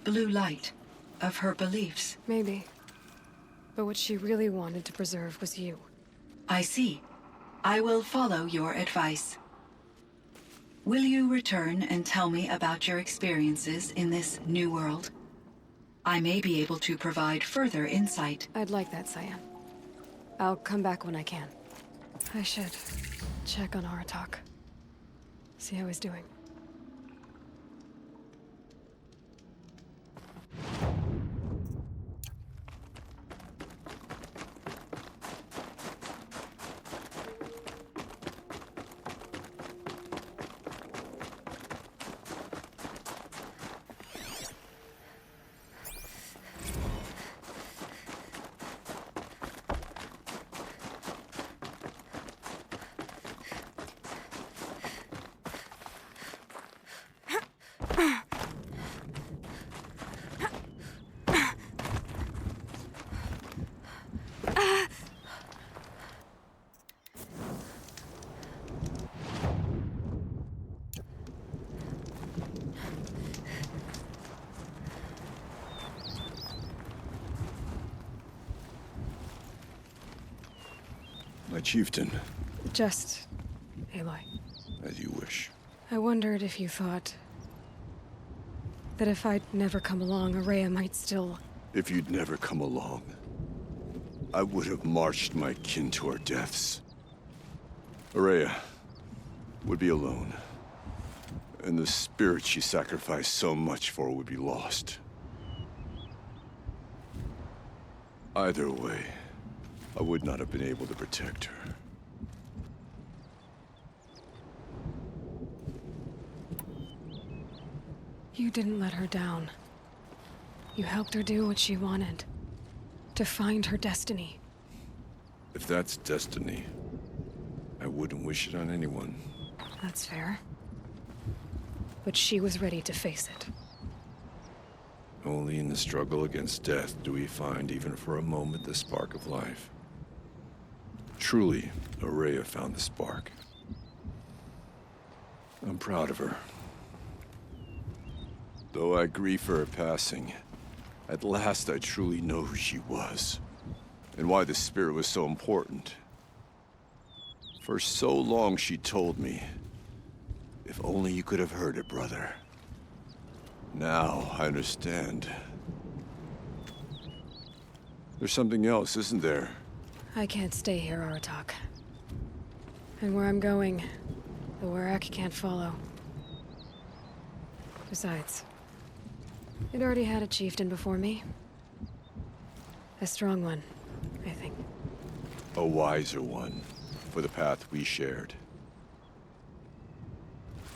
N: blue light of her beliefs.
B: Maybe. But what she really wanted to preserve was you.
N: I see. I will follow your advice. Will you return and tell me about your experiences in this new world? I may be able to provide further insight.
B: I'd like that, Cyan. I'll come back when I can. I should check on Aratak. See how he's doing.
G: My chieftain,
B: Just... Aloy.
G: As you wish.
B: I wondered if you thought... that if I'd never come along, Araya might still...
G: If you'd never come along, I would have marched my kin to our deaths. Araya would be alone. And the spirit she sacrificed so much for would be lost. Either way, I would not have been able to protect her.
B: You didn't let her down. You helped her do what she wanted. To find her destiny.
G: If that's destiny, I wouldn't wish it on anyone.
B: That's fair. But she was ready to face it.
G: Only in the struggle against death do we find, even for a moment, the spark of life. Truly, Araya found the spark. I'm proud of her. Though I grieve for her passing, at last I truly know who she was, and why the spirit was so important. For so long she told me, if only you could have heard it, brother. Now I understand. There's something else, isn't there?
B: I can't stay here, Aratak. And where I'm going, the Warrak can't follow. Besides, it already had a chieftain before me. A strong one, I think.
G: A wiser one, for the path we shared.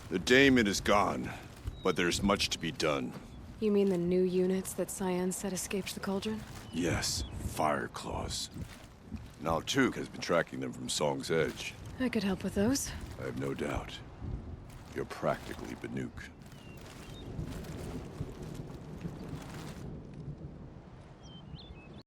G: The daemon is gone, but there's much to be done.
B: You mean the new units that Cyan said escaped the cauldron?
G: Yes, fire claws. Now Tuke has been tracking them from Song's Edge.
B: I could help with those.
G: I have no doubt. You're practically Banuk.